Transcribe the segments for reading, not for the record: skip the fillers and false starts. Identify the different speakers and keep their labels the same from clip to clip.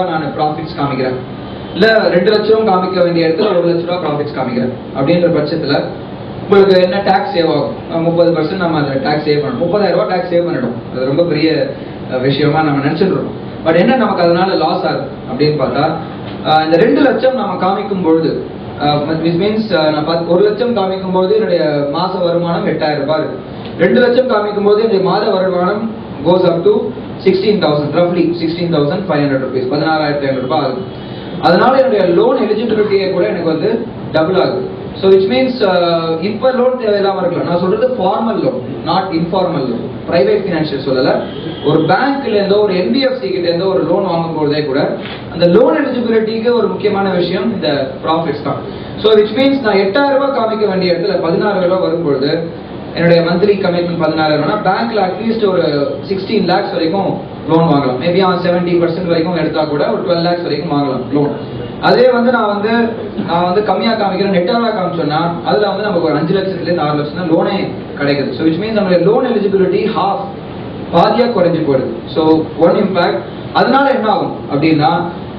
Speaker 1: ரூபா நான் ப்ராஃபிட்ஸ் காமிக்கிறேன், இல்ல 2 லட்சம் காமிக்க வேண்டிய இடத்துல 1 லட்ச ரூபா ப்ராஃபிட்ஸ் காமிக்கிறேன் அப்படின்ற பட்சத்துல உங்களுக்கு என்ன டாக்ஸ் சேவ் ஆகும்? 30% நம்ம அந்த டாக்ஸ் சேவ் பண்ணணும். 30,000 ரூபாய் டாக்ஸ் சேவ் பண்ணிடும். அது ரொம்ப பெரிய விஷயமா நம்ம நினைச்சிடுறோம். பட் என்ன நமக்கு அதனால லாஸ் ஆகுது அப்படின்னு பார்த்தா, இந்த 2 லட்சம் நம்ம காமிக்கும் பொழுது மீன்ஸ் நான் 1 லட்சம் காமிக்கும் போது என்னுடைய மாச வருமானம் 8,000 ரூபாய் இருக்கு. 2 லட்சம் காமிக்கும் போது என்னுடைய மாத வருமானம் goes up to 16,000, roughly 16,500 rupees, 16,500 ரூபாய் ஆகுது. அதனால என்னுடைய லோன் எலிஜிபிலிட்டியே கூட எனக்கு வந்து டபுள் ஆகுது. ஸோ விச் மீன்ஸ் இப்போ லோன் தேவையில்லாமல் இருக்கலாம். நான் சொல்றது formal loan, not informal loan, private financial சொல்லலை. ஒரு பேங்க்லேருந்தோ ஒரு என்பிஎஃப்சி கிட்டேருந்தோ ஒரு லோன் வாங்கும்போதே கூட அந்த லோன் எலிஜிபிலிட்டிக்கு ஒரு முக்கியமான விஷயம் இந்த ப்ராஃபிட்ஸ் தான். ஸோ விச் மீன்ஸ் நான் 8,000 ரூபாய் காமிக்க வேண்டிய இடத்துல 16,000 ரூபாய் வரும்பொழுது என்னுடைய மந்த்லி கமிட்மெண்ட் 16,000, பேங்க்ல அட்லீஸ்ட் ஒரு 16 lakhs வரைக்கும் லோன் வாங்கலாம். மேபி அவன் 70% வரைக்கும் எடுத்தா கூட ஒரு 12 lakhs வரைக்கும் வாங்கலாம் லோன். அதே வந்து நான் வந்து கம்மியா காமிக்கிறேன், நெட்டாவா காமிச்சோன்னா அதுல வந்து நமக்கு ஒரு 5 லட்சத்துலேருந்து 6 லட்சம் தான் லோனே கிடைக்குது. ஸோ விச் மீன்ஸ் நம்மளுடைய லோன் எலிஜிபிலிட்டி பாதியா குறைஞ்சு போயிடுது. So one impact. அதனால என்ன ஆகும் அப்படின்னா,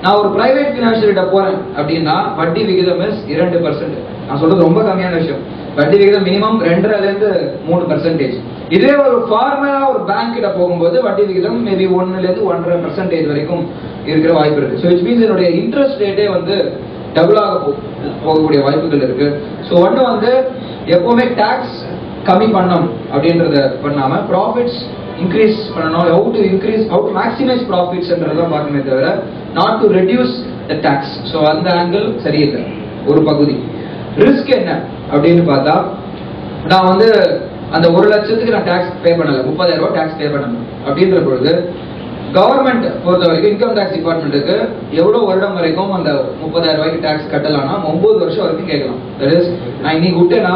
Speaker 1: நான் ஒரு பிரைவேட் பினான்சியல் கிட்ட போறேன் அப்படின்னா வட்டி விகிதம் 2%. நான் சொல்றது ரொம்ப கம்மியான விஷயம். வட்டி விகிதம் மினிமம் 2.5% 3%. இதே ஒரு ஃபார்மலா ஒரு பேங்க் கிட்ட போகும்போது வட்டி விகிதம் மேபி 1% 1.5% வரைக்கும் இருக்கிற வாய்ப்பு இருக்கு. ஸோ விச் மீன்ஸ் என்னுடைய இன்ட்ரெஸ்ட் ரேட்டே வந்து டபுளாக போகக்கூடிய வாய்ப்புகள் இருக்கு. ஸோ ஒன்று வந்து எப்பவுமே டாக்ஸ் கம்மி பண்ணணும் அப்படின்றத பண்ணாம ப்ராஃபிட்ஸ் இன்க்ரீஸ் பண்ணணும். how to maximize ப்ராஃபிட்ஸ்ன்றதான் பார்க்கணுமே தவிர not to reduce the tax. So அந்த ஆங்கிள் சரியில்லை ஒரு பகுதி. ரிஸ்க் என்ன அப்படின்னு பார்த்தா, நான் வந்து அந்த 1 லட்சத்துக்கு நான் டாக்ஸ் பே பண்ணல, 30,000 ரூபாய் டாக்ஸ் பே பண்ணணும் அப்படின்ற பொழுது கவர்மெண்ட் பொறுத்த வரைக்கும் இன்கம் டாக்ஸ் டிபார்ட்மெண்ட்டுக்கு எவ்வளவு வருடம் வரைக்கும் அந்த 30,000 ரூபாய்க்கு டாக்ஸ் கட்டலாம்னா 9 வருஷம் வரைக்கும் கேட்கலாம். தட் இஸ் நான் இன்னைக்கு விட்டேன்னா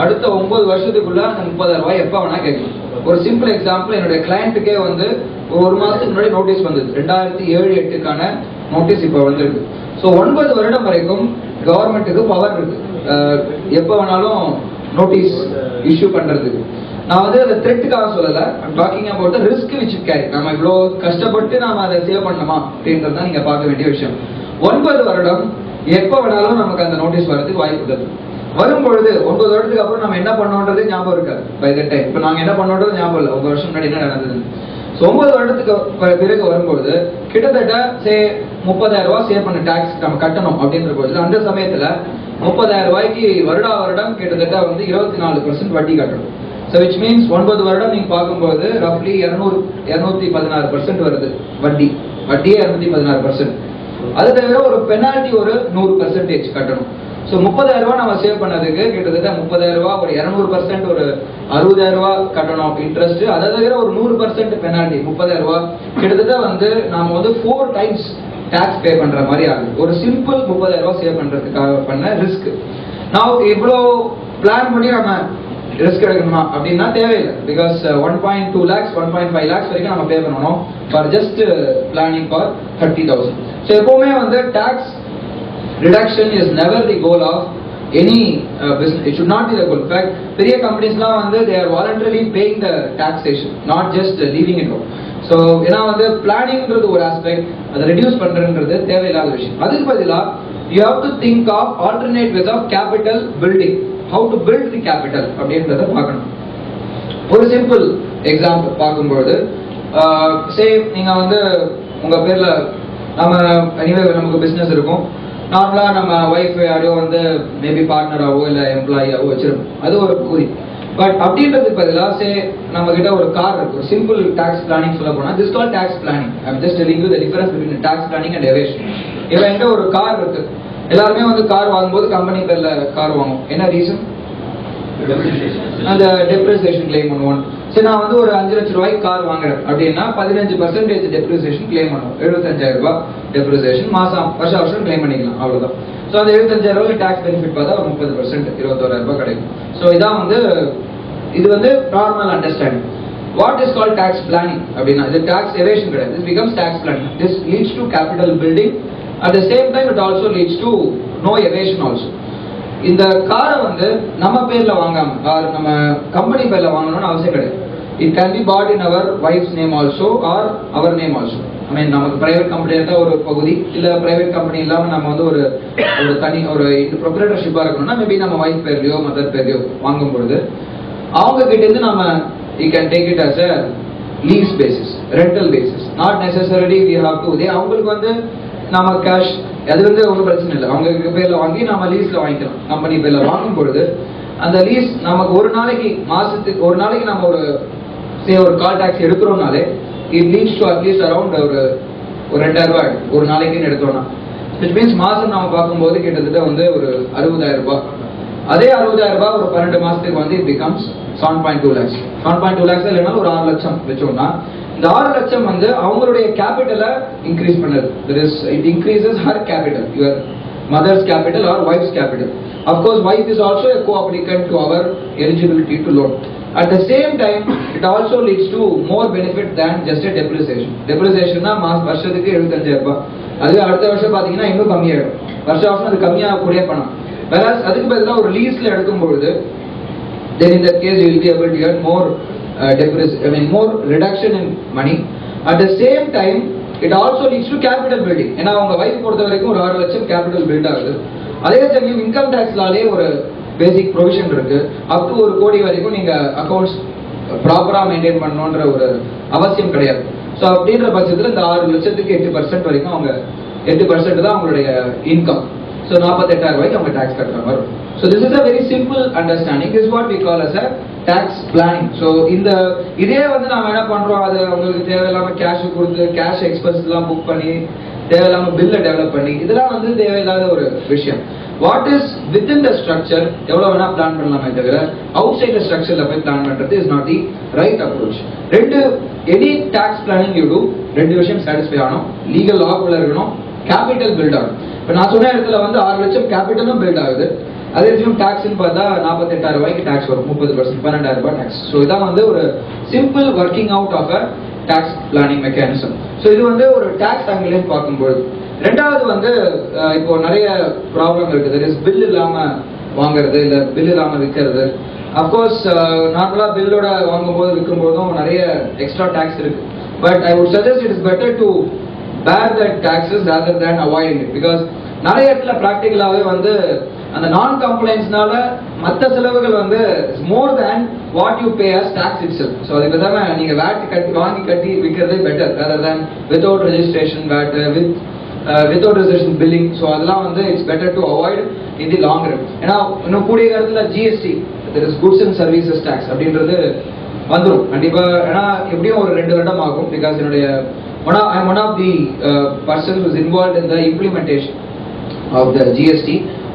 Speaker 1: அடுத்த 9 வருஷத்துக்குள்ள அந்த 30,000 ரூபாய் எப்ப வேணா கேட்கலாம். ஒரு சிம்பிள் எக்ஸாம்பிள், என்னுடைய கிளையண்ட்டுக்கே வந்து ஒரு மாசத்துக்கு முன்னாடி நோட்டீஸ் வந்தது, 2007-08க்கான நோட்டீஸ் இப்போ வந்திருக்கு. ஸோ 9 வருடம் வரைக்கும் கவர்மெண்ட்டுக்கு பவர் இருக்கு, எப்போ வேணாலும் நோட்டீஸ் இஷ்யூ பண்றதுக்கு. நான் வந்து அதை த்ரெட்டுக்காக சொல்லல, talking about the risk which you carry. நம்ம இவ்வளோ கஷ்டப்பட்டு நாம அதை சேவ் பண்ணணுமா அப்படின்றது தான் நீங்க பார்க்க வேண்டிய விஷயம். 9 வருடம் எப்போ வேணாலும் நமக்கு அந்த நோட்டீஸ் வரதுக்கு வாய்ப்பு இருக்கு. வரும்பொழுது 9 வருடத்துக்கு அப்புறம் நம்ம என்ன பண்ணோன்றது ஞாபகம் இருக்காது பை த டைம். இப்போ நாங்க என்ன பண்ணோன்றது ஞாபகம் இல்லை, 9 வருஷம் முன்னாடி என்ன நடந்தது. 9 வருடத்துக்கு பிறகு வரும்பொழுது கிட்டத்தட்ட 30,000 ரூபாய் சேவ் பண்ண டாக்ஸ் நம்ம கட்டணும் அப்படின்ற போது அந்த சமயத்துல 30,000 ரூபாய்க்கு வருடம் கிட்டத்தட்ட வந்து 24% வட்டி கட்டணும். ஸோ விச் மீன்ஸ் 9 வருடம் நீங்க பார்க்கும்போது ரஃப்லி 216% வருது வட்டியே 216%. அது தவிர ஒரு பெனால்டி ஒரு 100% கட்டணும். ஸோ 30,000 ரூபாய் நம்ம சேவ் பண்ணதுக்கு கிட்டத்தட்ட 30,000 ரூபாய் ஒரு 200% ஒரு 60,000 ரூபாய் கட்டணும் இன்ட்ரெஸ்ட். அதை தவிர ஒரு 100% பெனால்டி 30,000 ரூபாய் கிட்டத்தட்ட வந்து நாம வந்து 4 times டாக்ஸ் பே பண்ற மாதிரி ஆகுது. ஒரு சிம்பிள் 30,000 ரூபாய் சேவ் பண்றதுக்காக பண்ண ரிஸ்க். நான் இவ்வளோ பிளான் பண்ணி நம்ம ரிஸ்க் எடுக்கணுமா அப்படின்னா தேவையில்லை. பிகாஸ் 1.2 lakhs 1.5 lakhs வரைக்கும் நம்ம பே பண்ணணும் for just planning for 30,000. So எப்பவுமே வந்து tax reduction is never the goal of any business. It should not be the goal. In fact, பெரிய கம்பெனிஸ்லாம் வந்து they are voluntarily paying the taxation, not just leaving it out. So ஏன்னா வந்து பிளானிங்ன்றது ஒரு aspect, அதை reduce பண்றதுன்றது தேவையில்லாத விஷயம். அதுக்கு பதிலா you have to think of alternate ways of capital building, how to build the capital அப்படின்றத பார்க்கணும். ஒரு சிம்பிள் எக்ஸாம்பிள் பார்க்கும்போது சே நீங்க வந்து உங்க பேர்ல நமக்கு பிசினஸ் இருக்கும். நார்மலா நம்ம ஒய்ஃப் யாரையோ வந்து மேபி பார்ட்னராவோ இல்ல எம்ப்ளாயியாவோ வச்சிருப்போம், அது ஒரு கூலி. பட் அப்படின்றதுக்கு பதிலாக சே நம்ம கிட்ட ஒரு கார் இருக்கு, ஒரு சிம்பிள் டாக்ஸ் பிளானிங் சொல்ல போனா this call tax planning. I am just telling you the difference between tax planning and evasion. என்கிட்ட ஒரு கார் இருக்கு, எல்லாருமே வந்து கார் வாங்கும்போது கம்பெனி பேர்ல கார் வாங்குவோம். என்ன ரீசன்? அந்த டெப்ரிசியேஷன் கிளைம் பண்ணுவோம். சரி, நான் வந்து ஒரு 5 லட்சம் ரூபாய்க்கு கார் வாங்குறேன் அப்படின்னா 15% டெப்ரிசியேஷன் கிளைம் பண்ணுவோம். 75,000 ரூபாய் டெப்ரிசியேஷன் வருஷம் கிளைம் பண்ணிக்கலாம், அவ்வளவுதான். ஸோ அந்த 75,000 ரூபாய் டாக்ஸ் பெனிஃபிட் பார்த்தா ஒரு 30% 21,000 ரூபாய் கிடைக்கும். ஸோ இதான் வந்து இது வந்து normal understanding. What is called tax planning அப்படின்னா இது டாக்ஸ் எவேஷன் கிடையாது. This becomes tax planning. This leads to capital building. At the same time it also leads to no evasion also. இந்த காரை வந்து நம்ம பேர்ல வாங்காம நம்ம கம்பெனி பேர்ல வாங்கணும்னு அவசியம் கிடையாது. It can be put in our wife's name also or our name also. I mean நமக்கு பிரைவேட் கம்பெனி இருந்தால் ஒரு பகுதி, இல்லை பிரைவேட் கம்பெனி இல்லாமல் நம்ம வந்து ஒரு தனி ஒரு ப்ரொப்ரேட்டர்ஷிப்பாக இருக்கணும்னா மேபி நம்ம ஒய்ஃப் பேர்லையோ மதர் பேர்லையோ வாங்கும் பொழுது அவங்க கிட்டேருந்து நம்ம you can take it as a lease basis, rental basis. Not necessarily we have to அவங்களுக்கு வந்து நம்ம கேஷ் அது வந்து ஒன்றும் பிரச்சனை இல்லை, அவங்க பேரில் வாங்கி நம்ம லீஸில் வாங்கிக்கலாம். கம்பெனி பேரில் வாங்கும் பொழுது அந்த லீஸ் நமக்கு ஒரு நாளைக்கு மாதத்துக்கு ஒரு நாளைக்கு நம்ம ஒரு கால் டாக்ஸி எடுக்கிறோம்னாலே it leads to at least around ஒரு 2000 ரூபாய் ஒரு நாளைக்குன்னு எடுத்தோம்னா, விச் மீன்ஸ் மாதம் நம்ம பார்க்கும்போது கிட்டத்தட்ட வந்து ஒரு 60,000 ரூபாய். அதே 60,000 ரூபாய் ஒரு 12 மாதத்துக்கு வந்து இட் பிகம்ஸ் 7.2 lakhs. 7.2 lakhs இல்லைனாலும் ஒரு 6 லட்சம் வச்சோம்னா இந்த 6 லட்சம் வந்து அவங்களுடைய கேபிட்டலை இன்க்ரீஸ் பண்ணுது. That is it increases her capital, your mother's capital or wife's capital. Of course, wife is also a co-applicant to our eligibility to loan. At the same time, it also leads to more benefit than just a depreciation. Depreciation na வருஷத்துக்கு 75,000 ரூபாய், அது அடுத்த வருஷம் பாத்தீங்கன்னா இன்னும் கம்மியாயிடும். வருஷம் அது கம்மியாக கூட பண்ணலாம். whereas அதுக்கு பதிலாக ஒரு லீஸ்ல எடுக்கும்பொழுது then in that case you will be able to earn more more reduction in money. At the same time it also leads to capital building. ஏன்னா அவங்க வைஃப் பொறுத்த வரைக்கும் ஒரு 6 லட்சம் கேபிட்டல் பில்ட் ஆகுது. அதே சமயம் இன்கம் டாக்ஸ்லாலே ஒரு பேசிக் ப்ரொவிஷன் இருக்கு, அப் டு 1 கோடி வரைக்கும் நீங்க அக்கௌண்ட்ஸ் ப்ராப்பரா மெயின்டைன் பண்ணணுன்ற ஒரு அவசியம் கிடையாது. ஸோ அப்படின்ற பட்சத்தில் இந்த 6 லட்சத்துக்கு 8% வரைக்கும் அவங்க 8% தான் அவங்களுடைய இன்கம். ஸோ 48,000 ரூபாய்க்கு அவங்க டாக்ஸ் கட்டுற மாதிரி இருக்கும். So this is a very simple understanding. Is what we call as a tax planning. So இதே வந்து நம்ம என்ன பண்றோம், அது அவங்களுக்கு தேவையில்லாம கேஷ் கொடுத்து கேஷ் எக்ஸ்பென்ஸ் எல்லாம் புக் பண்ணி தேவையில்லாம பில்லை டெவலப் பண்ணி இதெல்லாம் வந்து தேவையில்லாத ஒரு விஷயம். What is within the structure எவ்வளவு வேணா பிளான் பண்ணலாமே தவிர அவுட் சைட் ஸ்ட்ரக்சர்ல போய் பிளான் பண்றது is not the right approach. Any tax planning you do ரெண்டு விஷயம் சாட்டிஸ்ஃபை ஆகணும், லீகல் லாக்குள்ள இருக்கணும், கேபிட்டல் பில்ட் ஆகணும். இப்போ நான் சொன்ன இடத்துல வந்து 6 லட்சம் கேபிட்டலும் பில்ட் ஆகுது, அதே சமயம் டாக்ஸ்ன்னு பார்த்தா 48,000 ரூபாய்க்கு டாக்ஸ் வரும், 30%, 12,000 ரூபாய் டாக்ஸ். ஸோ இதான் வந்து ஒரு simple working out of a tax planning mechanism. So இது வந்து ஒரு டாக்ஸ் ஆங்கிள்னு பார்க்கும்போது. ரெண்டாவது வந்து இப்போ நிறைய ப்ராப்ளம் இருக்குது, இஸ் பில் இல்லாம வாங்குறது இல்லை பில் இல்லாம விற்கிறது. அப்கோர்ஸ் நார்மலா பில்லோட வாங்கும்போது விற்கும் போதும் நிறைய எக்ஸ்ட்ரா டாக்ஸ் இருக்கு. But I would suggest it is better to bear that taxes rather than avoiding it, because நிறைய இடத்துல பிராக்டிகலாவே வந்து அந்த நான் கம்ப்ளைண்ட்ஸ்னால மற்ற செலவுகள் வந்து more than what you pay as tax itself. So அதுக்கு பேசாம நீங்க வேட் கட்டி வாங்கி கட்டி விற்கிறதே better rather than without registration VAT, without registration billing. So அதெல்லாம் வந்து it's better to avoid in the long run. ஏன்னா இன்னும் கூடிய காலத்துல GST, that is goods and services tax அப்படின்றது வந்துடும் கண்டிப்பா. ஏன்னா எப்படியும் ஒரு 2 வருடம் ஆகும், பிகாஸ் என்னுடைய I'm one of the person who is involved in the implementation of the GST.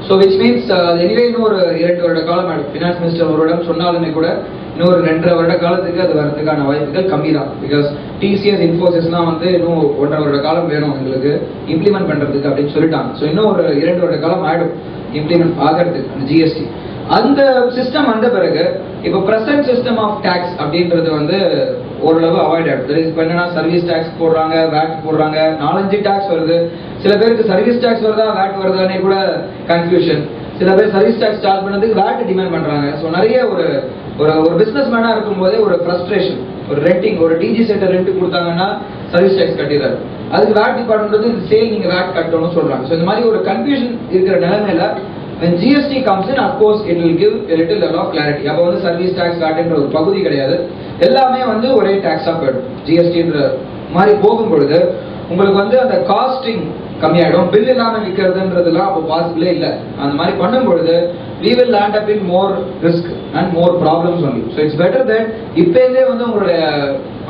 Speaker 1: So which means anyway இன்னொரு 2 வருட காலம் ஆகும். ஃபினான்ஸ் மினிஸ்டர் ஒரு வருடம் சொன்னாலுமே கூட இன்னொரு 2.5 வருட காலத்துக்கு அது வரதுக்கான வாய்ப்புகள் கம்மி தான். பிகாஸ் டிசிஎஸ் இன்ஃபோசிஸ்லாம் வந்து இன்னும் 1.5 வருட காலம் வேணும் எங்களுக்கு இம்ப்ளிமெண்ட் பண்றதுக்கு அப்படின்னு சொல்லிட்டாங்க. ஸோ இன்னும் ஒரு 2 வருட காலம் ஆயிடும் இம்ப்ளிமெண்ட் ஆகிறதுக்கு அந்த ஜிஎஸ்டி. அந்த சிஸ்டம் வந்த பிறகு இப்போ பிரசன்ட் சிஸ்டம் ஆஃப் டாக்ஸ் அப்படின்றது வந்து ஓரளவு அவாய்ட் ஆகிடுது. இப்போ என்னன்னா சர்வீஸ் டாக்ஸ் போடுறாங்க, வேட் போடுறாங்க, 4-5 டாக்ஸ் வருது. சில பேருக்கு சர்வீஸ் டாக்ஸ் வருதா வேட் வருதானே கூட கன்ஃபியூஷன். சில பேர் சர்வீஸ் டாக்ஸ் சார்ஜ் பண்ணதுக்கு வேட் டிமாண்ட் பண்றாங்க. ஸோ நிறைய ஒரு பிசினஸ் மேனா இருக்கும் போதே ஒரு ஃப்ரஸ்ட்ரேஷன், ஒரு ரெண்டிங், ஒரு டிஜி சென்டர் ரெண்ட் கொடுத்தாங்கன்னா சர்வீஸ் டாக்ஸ் கட்டிடுறாரு, அதுக்கு வேட் டிபார்ட்மெண்ட் இந்த சேல் நீங்க வேட் கட்டணும்னு சொல்றாங்க. ஸோ இந்த மாதிரி ஒரு கன்ஃபியூஷன் இருக்கிற நிலைமையில when GST comes in, of course it will give a little level of clarity. அப்போ வந்து சர்வீஸ் டாக்ஸ் வேட்ன்ற ஒரு பகுதி கிடையாது, எல்லாமே வந்து ஒரே டாக்ஸா போயிடும். ஜிஎஸ்டின்ற மாதிரி போகும்பொழுது உங்களுக்கு வந்து அந்த காஸ்டிங் கம்மியாயிடும். பில் இல்லாம விற்கிறதுன்றதுலாம் அப்போ பாசிபிளே இல்லை. அந்த மாதிரி பண்ணும்பொழுது we will land up in more risk and more problems only. So it's better that இப்போதே வந்து உங்களுடைய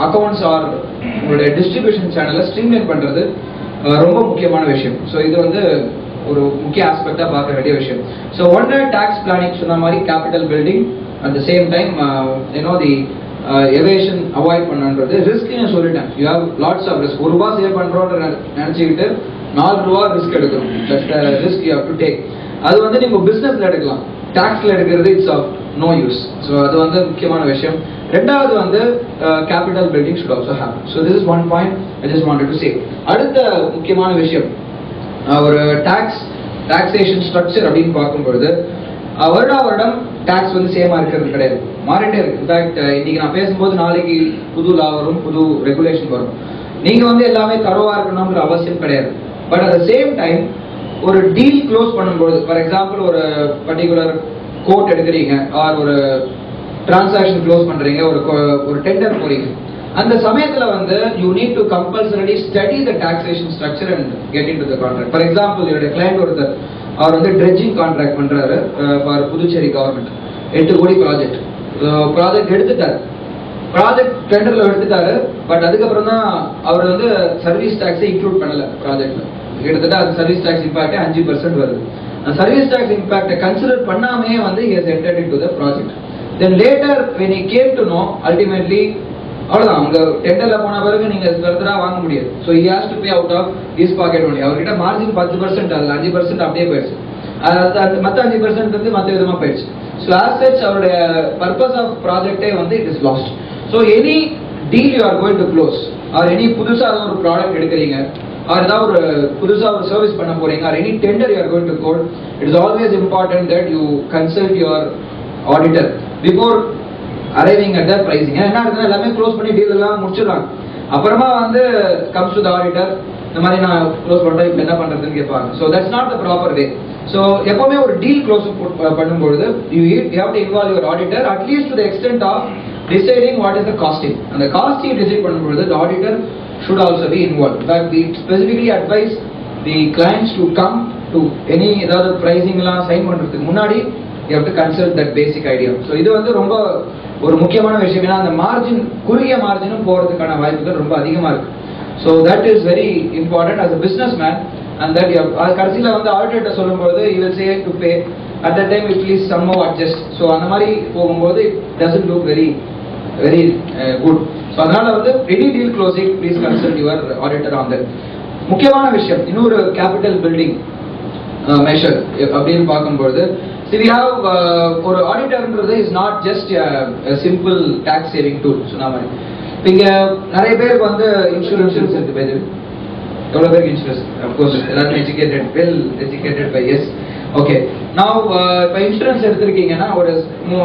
Speaker 1: அக்கௌண்ட்ஸ் ஆர் உங்களுடைய டிஸ்ட்ரிபியூஷன் சேனலை ஸ்ட்ரீம்லைன் பண்றது ரொம்ப முக்கியமான விஷயம். ஸோ இது வந்து ஒரு முக்கிய ஆஸ்பெக்டா பார்க்க வேண்டிய விஷயம். ஸோ ஒன்னு டாக்ஸ் பிளானிங் சொன்ன மாதிரி capital building, at the same time the evasion avoid பண்ணுன்றது. ரிஸ்க்னு சொல்லிட்டேன், you have lots of risk. ₹1 save பண்றோம்னு நினைச்சுக்கிட்டு ₹4 ரிஸ்க் எடுக்கணும். That's the risk you have to take. அது வந்து நீங்க பிசினஸ்ல எடுக்கலாம், டாக்ஸ்ல எடுக்கிறது it's of no use. So அது வந்து முக்கியமான விஷயம். ரெண்டாவது வந்து capital building should also have. So this is one point I just wanted to say. அடுத்த முக்கியமான விஷயம், ஒரு டாக்ஸேஷன் ஸ்ட்ரக்சர் அப்படின்னு பார்க்கும்பொழுது வருடம் டாக்ஸ் வந்து சேமா இருக்கிறது கிடையாது, மாறிட்டே இருக்கு. இன்ஃபேக்ட் இன்னைக்கு நான் பேசும்போது நாளைக்கு புது லா வரும், புது ரெகுலேஷன் வரும். நீங்க வந்து எல்லாமே தரவா இருக்கணும்ன்ற அவசியம் கிடையாது. But at the same time ஒரு டீல் க்ளோஸ் பண்ணும்போது, ஃபார் எக்ஸாம்பிள் ஒரு பர்டிகுலர் கோட் எடுக்கிறீங்க, ஆர் ஒரு டிரான்சாக்ஷன் க்ளோஸ் பண்றீங்க, ஒரு டெண்டர் போறீங்க, அந்த சமயத்துல வந்து you need to compulsorily study the taxation structure and get into the contract. For example என்னுடைய கிளையண்ட் ஒருத்தர், அவர் வந்து ட்ரெட்ஜிங் கான்ட்ராக்ட் பண்றாரு ஃபார் புதுச்சேரி கவர்மெண்ட், 8 கோடி ப்ராஜெக்ட் எடுத்துட்டாரு, ப்ராஜெக்ட் டெண்டர்ல எடுத்துட்டாரு. பட் அதுக்கப்புறம் தான் அவர் வந்து சர்வீஸ் டாக்ஸை இன்க்ளூட் பண்ணல ப்ராஜெக்ட்ல. கிட்டத்தட்ட அது சர்வீஸ் டாக்ஸ் இம்பாக்ட் 5% வருது. அந்த சர்வீஸ் டாக்ஸ் இம்பாக்டை கன்சிடர் பண்ணாமே வந்து he has entered into the project. Then later when he came to know, ultimately அவ்வளவுதான், அவங்க டெண்டர்ல போன பிறகு நீங்க ஃபர்தரா வாங்க முடியாது. So he has to pay out of his pocket only. அவர்கிட்ட மார்ஜின் 10%, அதுல 5% அப்படியே போயிடுச்சு, மற்ற 5% வந்து மற்ற விதமா போயிடுச்சு. ஸோ as such அவருடைய பர்பஸ் ஆஃப் ப்ராஜெக்டே வந்து it is lost. So any deal you are going to close, or any புதுசா ஒரு ப்ராடக்ட் எடுக்கிறீங்க, ஆர் ஏதாவது ஒரு புதுசா ஒரு சர்வீஸ் பண்ண போறீங்க, or any tender you are going to quote, it is always important that you consult your auditor before arriving at that pricing. என்ன ஆகுதுன்னா எல்லாமே க்ளோஸ் பண்ணி டீல் எல்லாம் முடிச்சிடறாங்க, அப்புறமா வந்து கம்ஸ் டு த ஆடிட்டர், இந்த மாதிரி நான் க்ளோஸ் பண்றேன், இப்போ என்ன பண்றதுன்னு கேட்பாங்க. So that's not the proper way. So எப்பவுமே ஒரு டீல் க்ளோஸ் பண்ணும்பொழுது you have to involve your auditor at least to the extent of deciding what is the costing. And the costing decide பண்ணும்போது the auditor should also be involved. In fact, we specifically advise the clients to come to any ஏதாவது pricing எல்லாம் sign பண்றதுக்கு முன்னாடி you have to consult that basic idea. So இது வந்து ரொம்ப ஒரு முக்கியமான விஷயம். ஏன்னா அந்த மார்ஜின், குறுகிய மார்ஜினும் போறதுக்கான வாய்ப்புகள் ரொம்ப அதிகமா இருக்கு. So that is very important as a businessman. And that you have கடைசியில வந்து ஆடிட்டர் சொல்லும்போது he will say to pay at that time, please somehow adjust. So அந்த மாதிரி போகும்போது it doesn't look very good. So அதனால வந்து any deal closing, please consult your auditor on that. முக்கியமான விஷயம், இன்னொரு கேபிட்டல் பில்டிங் மெஷர் அப்படின்னு பார்க்கும்போது, we have ஒரு ஆடிட்டர்ன்றது is not just simple tax saving tool. சொன்ன மாதிரி இங்க நிறைய பேருக்கு வந்து இன்சூரன்ஸ் இருக்கு. பேரு எவ்வளவு பேருக்கு இன்சூரன்ஸ்? அஃப்கோர்ஸ் எல்லாரும் educated, well educated by S. Okay, நான் இப்போ இன்சூரன்ஸ் எடுத்திருக்கீங்கன்னா ஒரு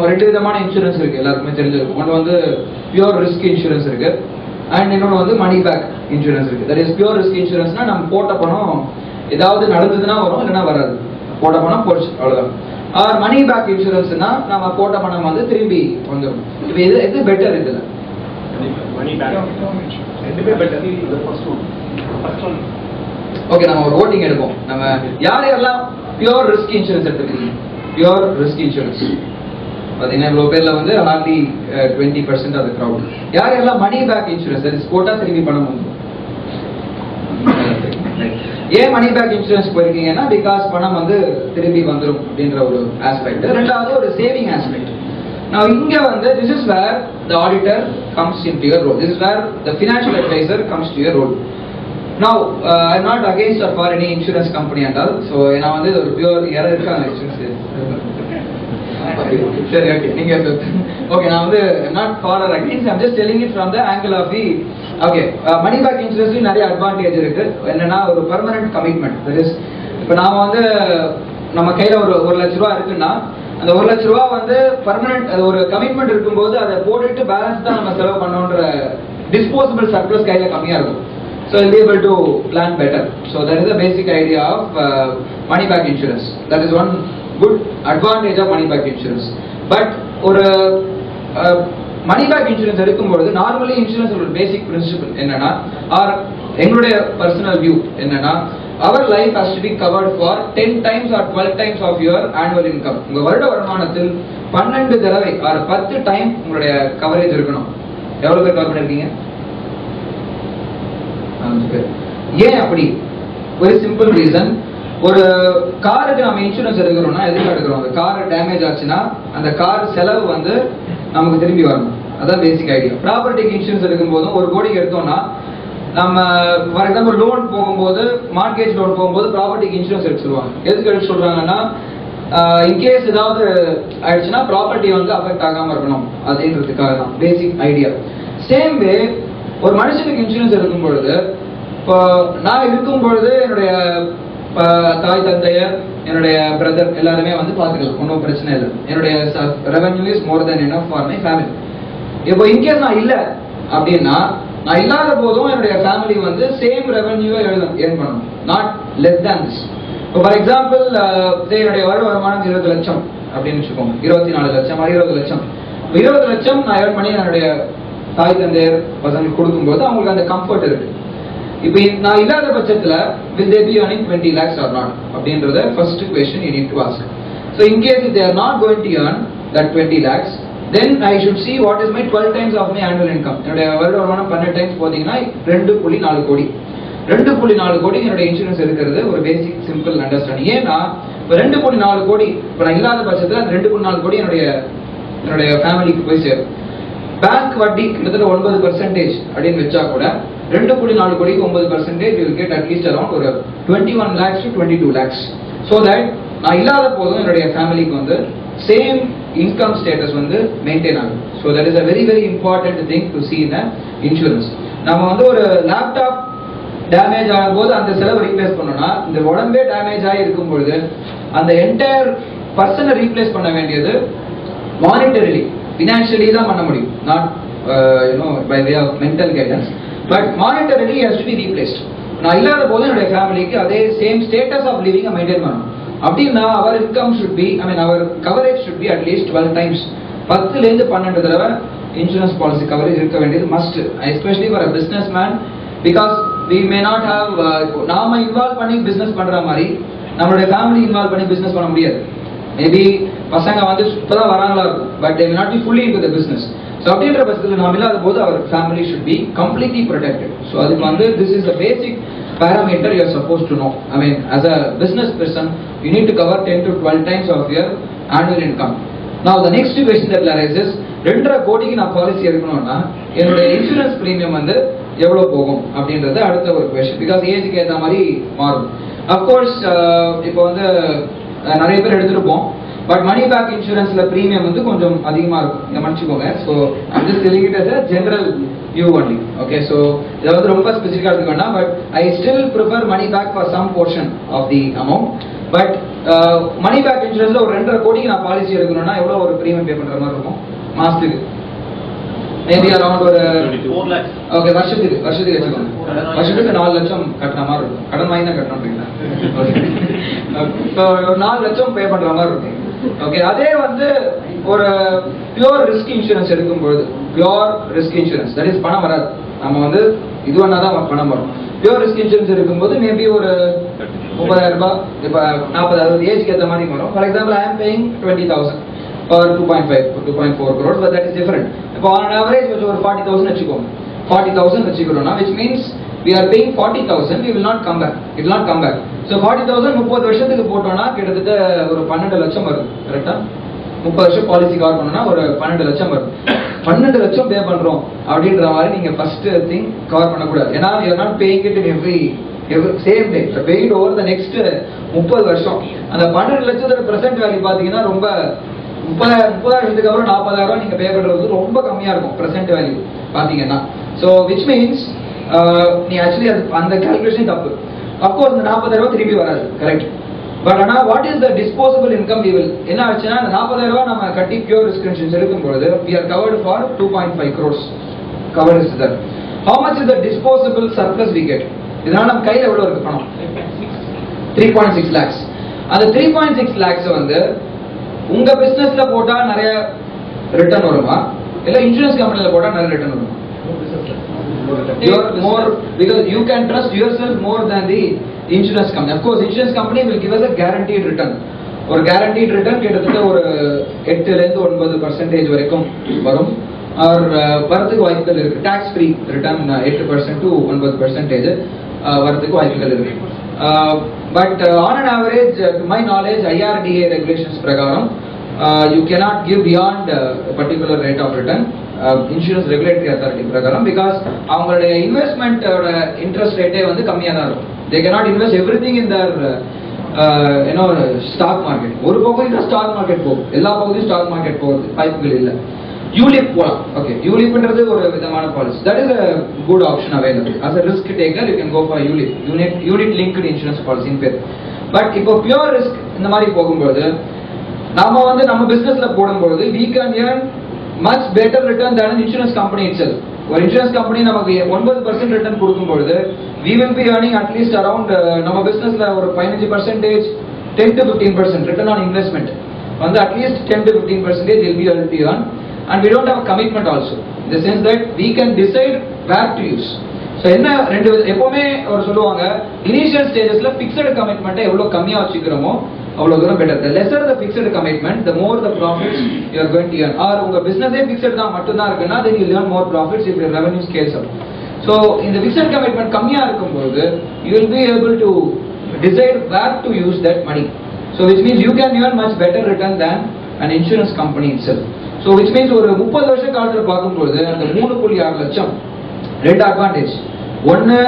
Speaker 1: 2 விதமான இன்சூரன்ஸ் இருக்கு, எல்லாருக்குமே தெரிஞ்சிருக்கும். ஒன்று வந்து பியூர் ரிஸ்க் இன்சூரன்ஸ் இருக்கு, அண்ட் இன்னொன்று வந்து மணி பேக் இன்சூரன்ஸ் இருக்கு. தட் இஸ் பியூர் ரிஸ்க் இன்சூரன்ஸ்னா நம்ம போட்ட பணம் ஏதாவது நடந்ததுன்னா வரும், இல்லைன்னா வராது, போட்ட பணம் போச்சு அவ்வளோதான். ஆர் மணி பேக் இன்சூரன்ஸ்னா நம்ம போட்ட பணம் வந்து திரும்பி வந்துடும். இப்போ எது பெட்டர்? இதுல ஓகே, நம்ம ஒரு ஓட்டிங் எடுப்போம். நம்ம யாரெல்லாம் பியூர் ரிஸ்க் இன்சூரன்ஸ் எடுத்துக்கிறீங்க? பியூர் ரிஸ்க் இன்சூரன்ஸ் பார்த்தீங்கன்னா இவ்வளோ பேர்ல வந்து ஹார்ட்லி 20% ஆஃப் தி கிரவுட். யாரெல்லாம் money back insurance, that is போட்டா திரும்பி பணம் வந்துடும். ஏன் மணி பேக் இன்சூரன்ஸ் போயிருக்கீங்கன்னா பிகாஸ் பணம் வந்து திரும்பி வந்துடும் அப்படின்ற ஒரு ஆஸ்பெக்ட். ரெண்டாவது ஒரு சேவிங் ஆஸ்பெக்ட். Now இங்க வந்து this is where the auditor comes into your role. This is where the financial advisor comes to your role. Now I'm not against or for any insurance company and all. So நான் வந்து ஒரு pure யாரா இருக்காங்க insurance? சரி, okay, நீங்க okay, நான் வந்து not for or against, I'm just telling it from the angle of the okay. Money back இன்சூரன்ஸ்ல நிறைய அட்வான்டேஜ் இருக்கு. என்னன்னா ஒரு பெர்மனன்ட் கமிட்மெண்ட். தட் இஸ் இப்போ நாம வந்து நம்ம கையில ஒரு 1 லட்ச ரூபா இருக்குன்னா அந்த 1 லட்ச ரூபா வந்து பர்மனன்ட் ஒரு கமிட்மெண்ட் இருக்கும்போது அதை போட்டுட்டு பேலன்ஸ் தான் நம்ம செலவு பண்ணோன்ற டிஸ்போசபிள் சர்ப்ளஸ் கையில கம்மியா இருக்கும். So you'll be able to plan better. So that is the basic idea of money back insurance. That is one good advantage of money back insurance. But ஒரு money back insurance எடுக்கும்போது normally insurance ஒரு பேசிக் principal என்னன்னா, R எங்களுடைய personal view என்னன்னா, our life has to be covered for 10 times or 12 times of your annual income. உங்க வருட வருமானத்தில் 12 தடவை ஆர் 10 டைம் உங்களுடைய கவரேஜ் இருக்கணும். எவ்வளவு பேர் கவர் பண்ணிருக்கீங்க? ஏன் அப்படி? ஒரு சிம்பிள் ரீசன். ஒரு காருக்கு நம்ம இன்சூரன்ஸ் எடுக்கிறோம்னா எதுக்கு எடுக்கிறோம்? அந்த கார் டேமேஜ் ஆச்சுன்னா அந்த கார் செலவு வந்து நமக்கு திரும்பி வரணும். அதான் பேசிக் ஐடியா. ப்ராப்பர்ட்டிக்கு இன்சூரன்ஸ் எடுக்கும் போதும் 1 கோடிக்கு எடுத்தோம்னா நம்ம ஃபார் எக்ஸாம்பிள் லோன் போகும்போது, மார்கேஜ் லோன் போகும்போது ப்ராப்பர்ட்டிக்கு இன்சூரன்ஸ் எடுத்து சொல்லுவாங்க. எதுக்கு எடுத்து சொல்றாங்கன்னா, இன்கேஸ் ஏதாவது ஆயிடுச்சுன்னா ப்ராப்பர்ட்டி வந்து அஃபெக்ட் ஆகாம இருக்கணும் அப்படின்றதுக்காக தான் பேசிக் ஐடியா. சேம் வே ஒரு மனுஷனுக்கு இன்சூரன்ஸ் எடுக்கும் பொழுது, இப்போ நான் இருக்கும் பொழுது என்னுடைய தாய் தந்தையர், என்னுடைய பிரதர் எல்லாருமே வந்து பார்த்துக்கலாம், ஒன்றும் பிரச்சனை இல்லை. என்னுடைய revenue is more then enough for my family. இப்போ இன்கேஸ் நான் இல்லை அப்படின்னா நான் இல்லாத போதும் என்னுடைய ஃபேமிலி வந்து சேம் ரெவென்யூவை ஏர்ன் பண்ணணும், நாட் லெஸ் தேன் திஸ். இப்போ ஃபார் எக்ஸாம்பிள் என்னுடைய வருட வருமானம் 20 லட்சம் அப்படின்னு வச்சுக்கோங்க, 24 லட்சம் 20 லட்சம். 20 லட்சம் நான் ஏர்ன் பண்ணி என்னுடைய தாய் தந்தையர் பசங்களுக்கு கொடுக்கும்போது அவங்களுக்கு அந்த கம்ஃபர்ட் இருக்கு. இப்போ நான் இல்லாத பட்சத்தில் will they be earning 20 lakhs or not அப்படின்றத first question you need to ask. So in case if they are not going to earn that 20 lakhs, then I should see what is my 12 times of my annual income. என்னுடைய வருட வருமானம் 12 times போதீங்கன்னா 2.4 கோடி. 2.4 கோடி என்னுடைய insurance இருக்கிறது ஒரு பேசிக் simple understanding. ஏன்னா இப்போ 2.4 கோடி இப்போ நான் இல்லாத பட்சத்தில் அந்த 2.4 கோடி என்னுடைய ஃபேமிலிக்கு போய் சேரும். பேங்க் வட்டி கிட்டத்தட்ட 9% அப்படின்னு வச்சா கூட 2.4 கோடிக்கு 9% you will get at least around ஒரு 21 lakhs to 22 lakhs. So that நான் இல்லாத போதும் என்னுடைய ஃபேமிலிக்கு வந்து சேம் இன்கம் ஸ்டேட்டஸ் வந்து மெயின்டைன் ஆகும். So that is a very very important thing to see in insurance. நம்ம வந்து ஒரு லேப்டாப் டேமேஜ் ஆகும்போது அந்த செலவு ரீப்ளேஸ் பண்ணோம்னா இந்த உடம்பே டேமேஜ் ஆகி இருக்கும்பொழுது அந்த என்டையர் பர்சனை ரீப்ளேஸ் பண்ண வேண்டியது மானிட்டரிலி ஃபினான்ஷியலி தான் பண்ண முடியும், not by way of mental guidance. But monetarily has to be replaced. நான் இல்லாத போது என்னுடைய ஃபேமிலிக்கு அதே சேம் ஸ்டேட்டஸ் ஆஃப் லிவிங்கை மெயின்டைன் பண்ணணும். அப்படின்னா our income should be our coverage should be அட்லீஸ்ட் 12 டைம்ஸ், 10லேருந்து 12 தடவை இன்சூரன்ஸ் பாலிசி கவரேஜ் இருக்க வேண்டியது must, especially for a business man. Because we may not have நாம இன்வால்வ் பண்ணி பிசினஸ் பண்ற மாதிரி நம்மளுடைய ஃபேமிலி இன்வால்வ் பண்ணி பிசினஸ் பண்ண முடியாது. மேபி பசங்க வந்து இப்பதான் வராங்களா இருக்கும், but they may not be fully into the business. So அப்படின்ற பட்சத்தில் நாம் இல்லாத போது our family should be completely protected. So அதுக்கு வந்து this is the basic parameter you are supposed to know. I mean, as a business person, you need to cover 10 to 12 times of your annual income. Now, the next question that arises, 2.5 கோடிக்கு நான் policy எடுக்கணும்னா என்னுடைய insurance premium வந்து எவ்வளோ போகும் அப்படின்றது அடுத்த ஒரு கொஸ்டின். பிகாஸ் ஏஜுக்கு ஏற்ற மாதிரி மாறும். அஃப்கோர்ஸ் இப்போ வந்து நிறைய பேர் எடுத்துருப்போம், பட் மணி பேக் இன்சூரன்ஸ்ல பிரீமியம் வந்து கொஞ்சம் அதிகமாக இருக்கும், இதை மன்னிச்சுக்கோங்க. So I'm just telling it as a general view only. Okay, so இதை வந்து ரொம்ப ஸ்பெசிஃபிக்காக எடுத்துக்க வேண்டாம். But I still prefer money back for some portion of the amount. But money back இன்சூரன்ஸ்ல ஒரு 2.5 கோடிக்கு நான் பாலிசி எடுக்கணும்னா எவ்வளோ ஒரு பிரீமியம் பே பண்ற மாதிரி இருக்கும் மாசத்துக்கு? மேபி அரௌண்ட் ஒரு 4 lakhs. ஓகே, வருஷத்துக்கு வச்சுக்கோங்க. வருஷத்துக்கு 4 லட்சம் கட்டுற மாதிரி இருக்கும். கடன் வாங்கி தான் கட்டணும். ஸோ 4 லட்சம் பே பண்ற மாதிரி இருக்கும். ஓகே, அதே வந்து ஒரு பியூர் ரிஸ்க் இன்சூரன்ஸ் எடுக்கும்போது, pure risk insurance that is பணம் வராது, நம்ம வந்து இது வேணா தான் பணம் வரும். பியூர் ரிஸ்க் இன்சூரன்ஸ் எடுக்கும்போது மேபி ஒரு 30,000 ரூபாய், இப்போ 40-60 ஏஜ்க்கு ஏற்ற மாதிரி வரும். ஃபார் எக்ஸாம்பிள் ஐ ஆம் paying 20,000 or 2.4 crores, but that is different. இப்போ on average வச்சு ஒரு 40,000 வச்சுக்கோங்க. 40,000 வச்சுக்கிறோம்னா which means we are paying 40,000, we will not come back. It will not come back. So 40,000 30 வருஷத்துக்கு போட்டோம்னா கிட்டத்தட்ட ஒரு 12 லட்சம் வரும். கரெக்டா? 30 வருஷம் பாலிசி கவர் பண்ணோம்னா ஒரு 12 லட்சம் வரும். 12 லட்சம் பே பண்றோம் அப்படின்ற மாதிரி நீங்க ஃபர்ஸ்ட் திங் கவர் பண்ணக்கூடாது. ஏன்னா you are not paying it in every same day, paid over the next 30 வருஷம். அந்த 12 லட்சத்தோட பிரசன்ட் வேல்யூ பாத்தீங்கன்னா ரொம்ப 30 வருஷத்துக்கு அப்புறம் 40,000 நீங்க பே பண்றது ரொம்ப கம்மியா இருக்கும் பிரசன்ட் வேல்யூ பாத்தீங்கன்னா. ஸோ விச் மீன்ஸ் நீ ஆக்சுவலி அந்த கால்குலேஷன் தப்பு. அப்கோர்ஸ் இந்த 40,000 திருப்பி வராது, கரெக்ட். பட் ஆனால் what is the disposable income we will, என்ன ஆச்சுன்னா இந்த 40,000 நம்ம கட்டி பியூர் ரிஸ்க் இன்சூரன்ஸ் எடுக்கும்போது we are covered for 2.5 crores covered is there. How much is the disposable surplus we get? இதனால நம்ம கையில் எவ்வளோ இருக்கு பணம்? 3.6 lakhs. அந்த 3.6 lakhs வந்து உங்க பிசினஸ்ல போட்டா நிறைய ரிட்டர்ன் வருமா, இல்ல இன்சூரன்ஸ் கம்பெனில போட்டா நிறைய ரிட்டர்ன் வருமா? More because you can trust yourself more than the insurance company. Of course, insurance company will give us a guaranteed return. ஒரு guaranteed return கிட்டத்தட்ட ஒரு 8-லேருந்து 9% வரைக்கும் வரும். और வரதுக்கு வாய்ப்புகள் இருக்கு. டாக்ஸ் ஃப்ரீ ரிட்டர்ன் 8% to 9% வரதுக்கு வாய்ப்புகள் இருக்கு. But on an average to my knowledge IRDA regulations பிரகாரம் you cannot give beyond a particular rate of return, insurance regulatory authority பிரகாரம். பிகாஸ் அவங்களுடைய இன்வெஸ்ட்மெண்ட்டோட இன்ட்ரெஸ்ட் ரேட்டே வந்து கம்மியாக தான் இருக்கும். they cannot invest everything in their stock market. ஒரு பகுதி தான் ஸ்டாக் மார்க்கெட் போகும், எல்லா பகுதியும் ஸ்டாக் மார்க்கெட் போகிறது வாய்ப்புகள் இல்லை. யூலிப் போலாம். ஓகே, யூலிப்ன்றது ஒரு விதமான policy. That is a good option available. as a risk taker you can go for ULIP, unit linked insurance policy பேர். பட் இப்போ பியூர் ரிஸ்க் இந்த மாதிரி போகும்போது நாம வந்து நம்ம பிசினஸ்ல போடும்போது we can earn much better return than an insurance company itself. ஒரு இன்சூரன்ஸ் கம்பெனி நமக்கு 9% return கொடுக்கும்பொழுது we will be earning at least around நம்ம பிசினஸ்ல ஒரு 15% 10 to 15% return on investment வந்து at least 10 to 15% will be able to earn, and we don't have a commitment also in the sense that we can decide where to use. So என்ன ரெண்டு எப்பவுமே ஒரு சொல்லுவாங்க initial ஸ்டேஜஸ்ல fixed கமிட்மெண்ட்டை எவ்வளவு கம்மியா வச்சுக்கிறோமோ அவ்வளவு தூரம் better. The lesser the fixed commitment, the more the profits you are going to earn. Or உங்க பிசினஸே ஃபிக்ஸ்ட் தான் மட்டும் தான் இருக்குன்னா then you earn more profits if your revenue scales up. So இந்த fixed commitment கம்மியா இருக்கும்போது you will be able to decide where to use that money. So which means you can earn much better return than an insurance company itself. So which means ஒரு 30 வருஷ காலத்துல பார்க்கும்போது அந்த 3.6 லட்சம் ரெண்டு அட்வான்டேஜ். ஒன்னு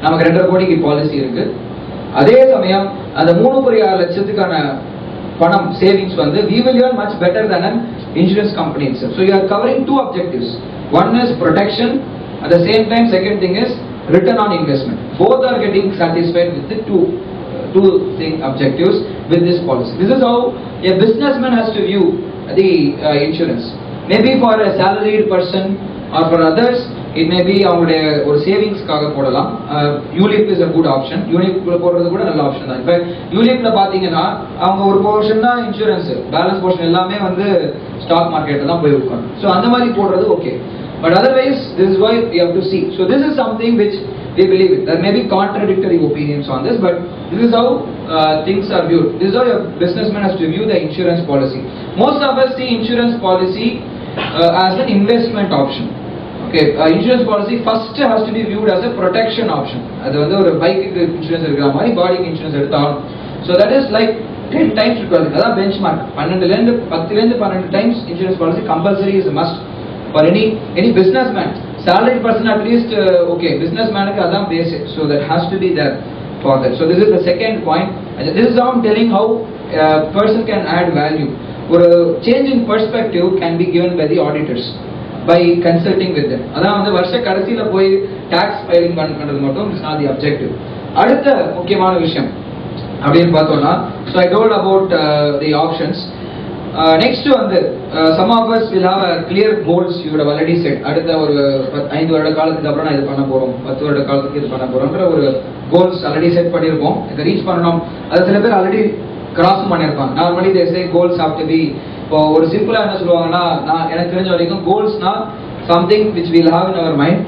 Speaker 1: நமக்கு 2.5 கோடிக்கு பாலிசி இருக்கு, அதே சமயம் அந்த 3.6 லட்சத்துக்கான பணம் சேவிங்ஸ் வந்து we will earn much better than an insurance company itself. So you are covering two objectives. One is protection, at the same time second thing is return on investment. Both are getting satisfied with the two objectives with this policy. This is how a businessman has to view the insurance. Maybe for a salaried person or for others it may be அவங்களுடைய ஒரு சேவிங்ஸ்க்காக போடலாம். ULIP is a good option. யூலிப்ல போடுறது கூட நல்ல option தான். இப்போ யூலிப்ல பாத்தீங்கன்னா அவங்க ஒரு போர்ஷன் தான் இன்சூரன்ஸ், பேலன்ஸ் போர்ஷன் எல்லாமே வந்து ஸ்டாக் மார்க்கெட்ல தான் போய் இருக்கும். ஸோ அந்த மாதிரி போடுறது okay. But otherwise, this is why we have to see. So this is something which we believe in. There may be contradictory opinions on this, but this is how things are viewed. This is how a businessman has to view the insurance policy. Most of us see insurance policy as an investment option. Okay, insurance policy first has to be viewed as a protection option. அது வந்து ஒரு bike insurance எடுக்கிற மாதிரி பாடிக்கு insurance எடுத்தாலும். So that is like 10 times required. அதான் benchmark. 10 ல இருந்து 12 times insurance policy compulsory is a must for any businessman. Salaried person at least okay, businessman க்கு அதான் basic. So that has to be there for that. So this is the second point. And this is how I'm telling how a person can add value. ஒரு change in perspective can be given by the auditors by consulting with them. அதான் வந்து வருஷ கடைசியில போய் tax filing பண்றது மட்டும் is not the objective. அடுத்த முக்கியமான விஷயம் அப்படின்னு பார்த்தோம்னா, so I told about the options. Next வந்து some of us will have a clear goals you would have already set. அடுத்த ஒரு 5 வருட காலத்துக்கு அப்புறம் நான் இது பண்ண போறோம், 10 வருட காலத்துக்கு இது பண்ண போறோம்ன்ற ஒரு கோல்ஸ் ஆல்ரெடி செட் பண்ணிருப்போம். இதை ரீச் பண்ணணும். அது சில பேர் ஆல்ரெடி கிராஸ் பண்ணிருப்பாங்க. Normally they say goals have to be, இப்போ ஒரு சிம்பிளா என்ன சொல்லுவாங்கன்னா, நான் எனக்கு தெரிஞ்ச வரைக்கும் கோல்ஸ்னா something which we'll have in our mind.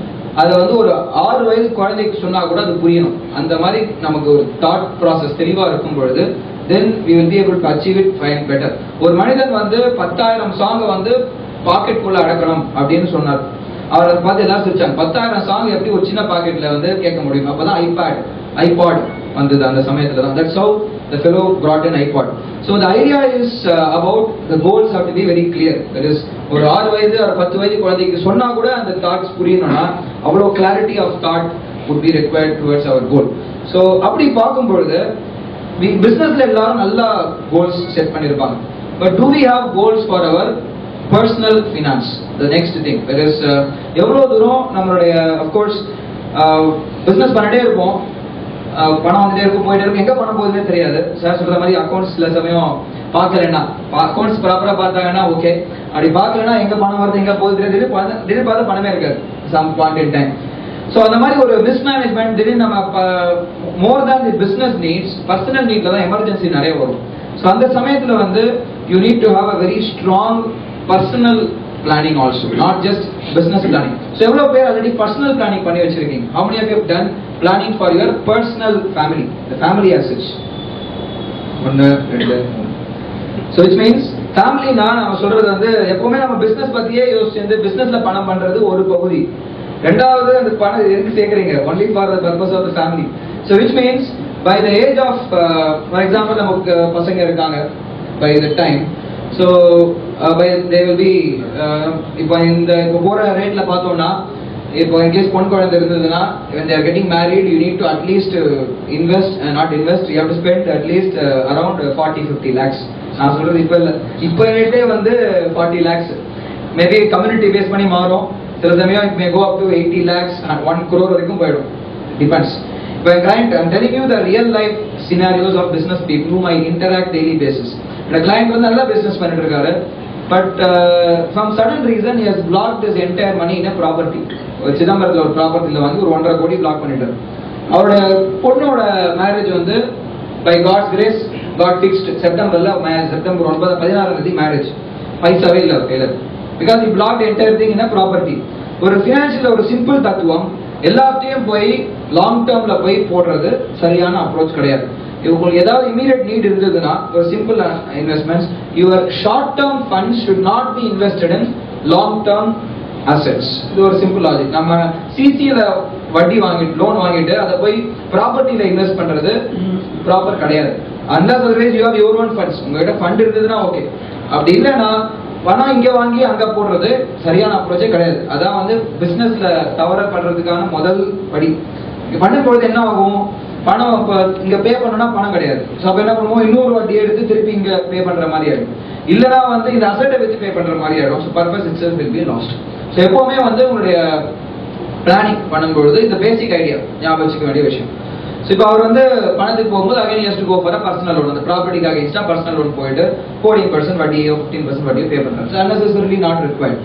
Speaker 1: அது வந்து ஒரு 6 வயது குழந்தைக்கு சொன்னா கூட அது புரியணும். அந்த மாதிரி நமக்கு ஒரு தாட் ப்ராசஸ் தெளிவா இருக்கும் பொழுது then we will be able to achieve it fine better. ஒரு மனிதன் வந்து 10,000 சாங் வந்து பாக்கெட் குள்ள அடக்கணும் அப்படின்னு சொன்னார். அவரை பார்த்து எல்லாரும் சிரிச்சாங்க. 10,000 சாங் எப்படி ஒரு சின்ன பாக்கெட்ல வந்து கேட்க முடியும்? அப்பதான் ஐபாட் வந்தது அந்த சமயத்துல தான். That's how the fellow brought an iPod. So the idea is about the goals have to be very clear. That is, ஒரு 6 வயது or 10 வயது குழந்தைக்கு சொன்னா கூட அந்த தாட்ஸ் புரியணும்னா அவ்வளோ clarity of thought would be required towards our goal. So அப்படி பார்க்கும்பொழுது பிசினஸ்ல எல்லாரும் நல்ல கோல்ஸ் செட் பண்ணிருப்பாங்க. But do we have goals for our personal finance? The next thing, that is, எவ்வளவு தூரம் நம்மளுடைய of course பிசினஸ் பண்ணிட்டே இருப்போம், பணம் வந்துட்டே இருக்கும், போயிட்டே இருக்கும், எங்க பணம் போகுதுன்னே தெரியாது. சார் சொல்ற மாதிரி அக்கௌண்ட்ஸ் சில சமயம் பார்க்கலன்னா, அக்கௌண்ட்ஸ் ப்ராப்பரா பார்த்தாங்கன்னா ஓகே, அப்படி பார்க்கலன்னா எங்க பணம் வருது எங்க போகுது திடீர்னு பார்த்தா பணமே இருக்காது some point in time. So அந்த மாதிரி ஒரு மிஸ்மேனேஜ்மெண்ட் திடீர்னு நம்ம more than the business needs personal நீட்ல தான் எமர்ஜென்சி நிறைய வரும். ஸோ அந்த சமயத்துல வந்து you need to have a very strong personal planning also, not just business planning. So எவ்வளவு பேர் already personal planning பண்ணி வச்சிருக்கீங்க? How many of you have done planning for your personal family, the family as such? 1 2 So which means family நான் சொல்றது வந்து எப்பவுமே நம்ம business பத்தியே யோசிச்சு பிசினஸ்ல பணம் பண்றது ஒரு பகுதி. ரெண்டாவது அந்த பணம் எதுக்கு சேர்க்கறீங்க? only for the purpose of the family. So which means by the age of for example நமக்கு பசங்க இருக்காங்க by the time, so they will be இப்போ இந்த போற ரேட்ல பார்த்தோம்னா, இப்போ இன்கேஸ் பொன் குழந்தை இருந்ததுன்னா when they are getting married you need to at least invest and not invest, you have to spend at least around 40-50 lakhs. நான் சொல்றது இப்போ ரேட்டே வந்து 40 lakhs, மேபி கம்யூனிட்டி பேஸ் பண்ணி மாறும். சில சமயம் it may go up to 80 lakhs and 1 crore வரைக்கும் போயிடும், depends. But client, I'm telling you the real life scenarios of business people whom I interact daily basis. இந்த client வந்து நல்லா business பண்ணிட்டு இருக்காரு, but some sudden reason he has blocked his entire money in a property. சிதம்பரத்தில் ஒரு ப்ராப்பர்ட்டியில் வாங்கி ஒரு 1.5 கோடி பிளாக் பண்ணிட்டார். அவரோட பொண்ணோட மேரேஜ் வந்து by God's grace got fixed September 16 marriage. பைசாவே இல்லை கையில். Because he blocked entire thing in a property. ஒரு ஃபினான்ஷியல் ஒரு சிம்பிள் தத்துவம், எல்லாத்தையும் போய் லாங் டேர்ம்ல போய் போடுறது சரியான அப்ரோச் கிடையாது. உங்களுக்கு ஏதாவது இமீடியட் நீட் இருந்ததுன்னா ஒரு simple investments, your short term funds should not be invested in long term assets. இது ஒரு சிம்பிள் லாஜிக். நம்ம சிசில வட்டி வாங்கிட்டு லோன் வாங்கிட்டு அதை போய் ப்ராப்பர்ட்டியில இன்வெஸ்ட் பண்றது ப்ராப்பர் கிடையாது. Unless otherwise you have your own funds. உங்ககிட்ட ஃபண்ட் இருந்ததுன்னா ஓகே, அப்படி இல்லைன்னா பணம் இங்க வாங்கி அங்க போடுறது சரியான அப்ரோச்சே கிடையாது. அதான் வந்து பிசினஸ்ல தவற பண்றதுக்கான முதல் படி. பண்ணும் பொழுது என்ன ஆகும், பணம் இப்போ இங்க பே பண்ணணும்னா பணம் கிடையாது. ஸோ அப்போ என்ன பண்ணுவோம், இன்னொரு வட்டி எடுத்து திருப்பி இங்க பே பண்ற மாதிரி ஆயிடும். இல்லைனா வந்து இந்த அசட்டை வச்சு பே பண்ற மாதிரி ஆயிடும். So purpose itself will be last. So எப்பவுமே வந்து உங்களுடைய பிளானிங் பண்ணும்பொழுது இந்த பேசிக் ஐடியா ஞாபகம் வச்சுக்க வேண்டிய விஷயம். ஸோ இப்போ அவர் வந்து பணத்துக்கு போகும்போது again has to go for personal loan. அந்த ப்ராப்பர்ட்டிக்கு அகைன்ஸ்டா பர்சனல் லோன் போயிட்டு 14% வட்டியோ 15% வட்டியோ பே பண்றாரு. So unnecessarily not required.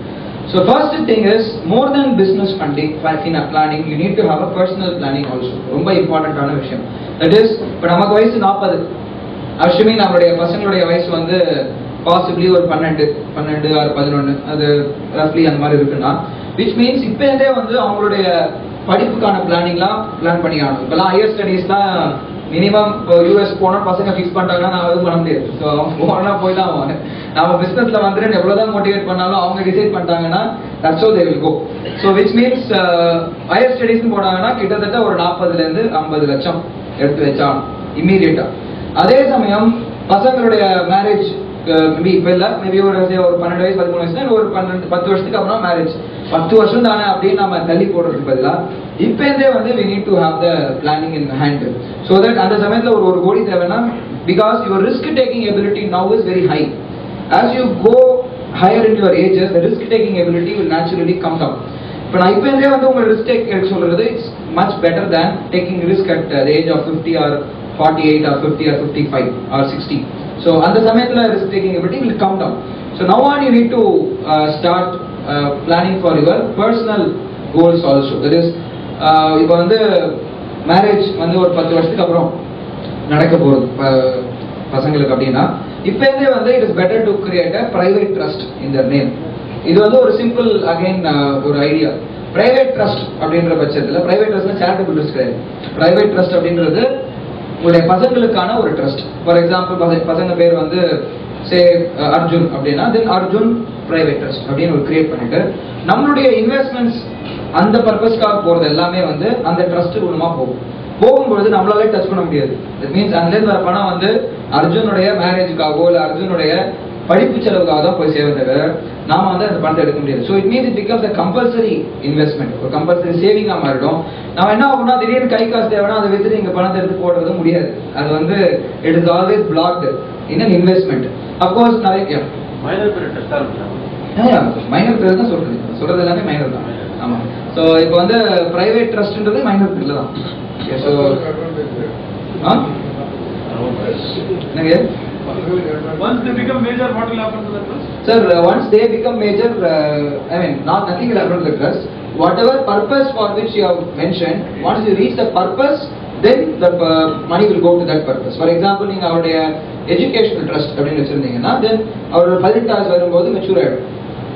Speaker 1: So first thing is, more than business funding, planning, you need to have a personal planning also. ரொம்ப இம்பார்ட்டன்டான விஷயம். That is, இப்போ நமக்கு வயசு 40, அஷ்டமி நம்மளுடைய பசங்களுடைய வயசு வந்து பாசிபிளி ஒரு 12 or 11, அது ரஃப்லி அந்த மாதிரி இருக்குன்னா, which means இப்போ இருந்தே வந்து அவங்களுடைய படிப்புக்கான பிளானிங்லாம் பிளான் பண்ணி ஆகணும். இப்போலாம் ஹையர் ஸ்டடீஸ்லாம் மினிமம் யூஎஸ் போனால் பசங்க ஃபிக்ஸ் பண்ணிட்டாங்கன்னா நான் எதுவும் பண்ண முடியாது. ஸோ போனா போய் தான் ஆவாங்க. நம்ம பிஸ்னஸ்ல வந்துட்டு எவ்வளோதான் மோட்டிவேட் பண்ணாலும் அவங்க டிசைட் பண்ணிட்டாங்கன்னா that's how they will go. So which means higher ஸ்டடீஸ்னு போனாங்கன்னா கிட்டத்தட்ட ஒரு 40 to 50 லட்சம் எடுத்து வச்சாங்க இம்மீடியட்டா. அதே சமயம் பசங்களுடைய மேரேஜ் மேபி இப்போ இல்லை, மேபி ஒரு 12 வயசு 13 வயசுனா ஒரு 10 வருஷத்துக்கு அப்புறம் மேரேஜ். 10 வருஷம் தானே அப்படின்னு நம்ம தள்ளி போடுறதுக்கு பதிலாக இப்போ இருந்தே வந்து we need to have the planning in hand, so that அந்த சமயத்தில் ஒரு கோடி தேவைன்னா, because your risk taking ability now is very high. As you go higher in your ages, the risk taking ability will naturally come down. இப்போ நான் இப்போ இருந்தே வந்து உங்கள் ரிஸ்க் டேக் சொல்றது it's much better than taking risk at the age of 50 or 48 or 50 or 55 or 60. So அந்த சமயத்தில் risk taking ability will come down. So now on you need to start planning for your personal goals also. That is, இப்போ வந்து marriage வந்து ஒரு 10 வருஷத்துக்கு அப்புறம் நடக்க போகிறது பசங்களுக்கு அப்படின்னா, இப்போ இருந்தே வந்து it is better to create a private trust in their name. இது வந்து ஒரு சிம்பிள் அகைன் ஒரு ஐடியா. பிரைவேட் ட்ரஸ்ட் அப்படின்ற பட்சத்தில், பிரைவேட் ட்ரஸ்ட்னா சேரிட்டபிள் ட்ரஸ்ட் கிடையாது. பிரைவேட் ட்ரஸ்ட் அப்படின்றது உங்களுடைய பசங்களுக்கான ஒரு ட்ரஸ்ட். ஃபார் எக்ஸாம்பிள் பசங்க பேர் வந்து சே அர்ஜுன் அப்படின்னா, தென் அர்ஜுன் பிரைவேட் ட்ரஸ்ட் அப்படின்னு ஒரு கிரியேட் பண்ணிட்டு நம்மளுடைய இன்வெஸ்ட்மெண்ட்ஸ் அந்த பர்பஸ்க்காக போறது எல்லாமே வந்து அந்த ட்ரஸ்ட் மூலமா போகும்பொழுது நம்மளாலே டச் பண்ண முடியாது. தட் மீன்ஸ் அதுலேருந்து வர பணம் வந்து அர்ஜுனுடைய மேரேஜுக்காகவோ இல்லை அர்ஜுனுடைய படிப்பு செலவுக்காக தான் போய் சேவை தவிர நாம வந்து அந்த பணத்தை எடுக்க முடியாது. So it means it becomes a compulsory investment, ஒரு கம்பல்சரி சேவிங்காக மாறிடும். நம்ம என்ன ஆகும்னா, திடீர்னு கை காசு தேவைன்னா அதை வித்துட்டு இங்கே பணத்தை எடுத்து போடுறது முடியாது. அது வந்து it is always blocked in an investment. Of course நிறைய மைனர் பேர் தான் சொல்றது எல்லாமே மைனர் தான். ஆமா. ஸோ இப்போ வந்து பிரைவேட் ட்ரஸ்ட்ன்றது மைனர் பேர்ல தான். ஸோ என்னங்க,
Speaker 2: once they become major, what will happen to the trust?
Speaker 1: Sir, once they become major, I mean, nothing will happen to the trust. Whatever purpose for which you have mentioned, once you reach the purpose, then the money will go to that purpose. For example, நீங்க அவருடைய educational trust அப்படின்னு வச்சிருந்தீங்கன்னா, then அவர் 18 வரும்போது mature ஆயிடும்.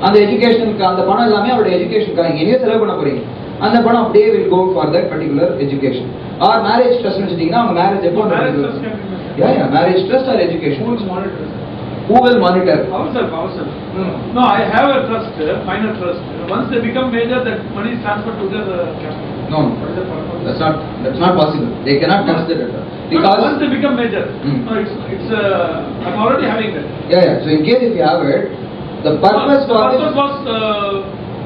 Speaker 1: அந்த எஜுகேஷனுக்கு அந்த பணம் எல்லாமே அவருடைய எஜுகேஷனுக்காக எங்கேயே செலவு பண்ண போறீங்க, அந்த பணம் அப்படியே will go for that particular education. Or marriage trust வச்சிட்டீங்கன்னா அவங்க மேரேஜ் எப்போ marriage trust or education.
Speaker 2: Who will monitor?
Speaker 1: Who will monitor?
Speaker 2: Ourselves. No, I have a trust, minor trust. Once they become major, that money is transferred to their capital.
Speaker 1: No, that's not possible. They cannot touch the data because
Speaker 2: once they become major, no, it's I'm already having that.
Speaker 1: Yeah. So in case if you have it, the purpose
Speaker 2: was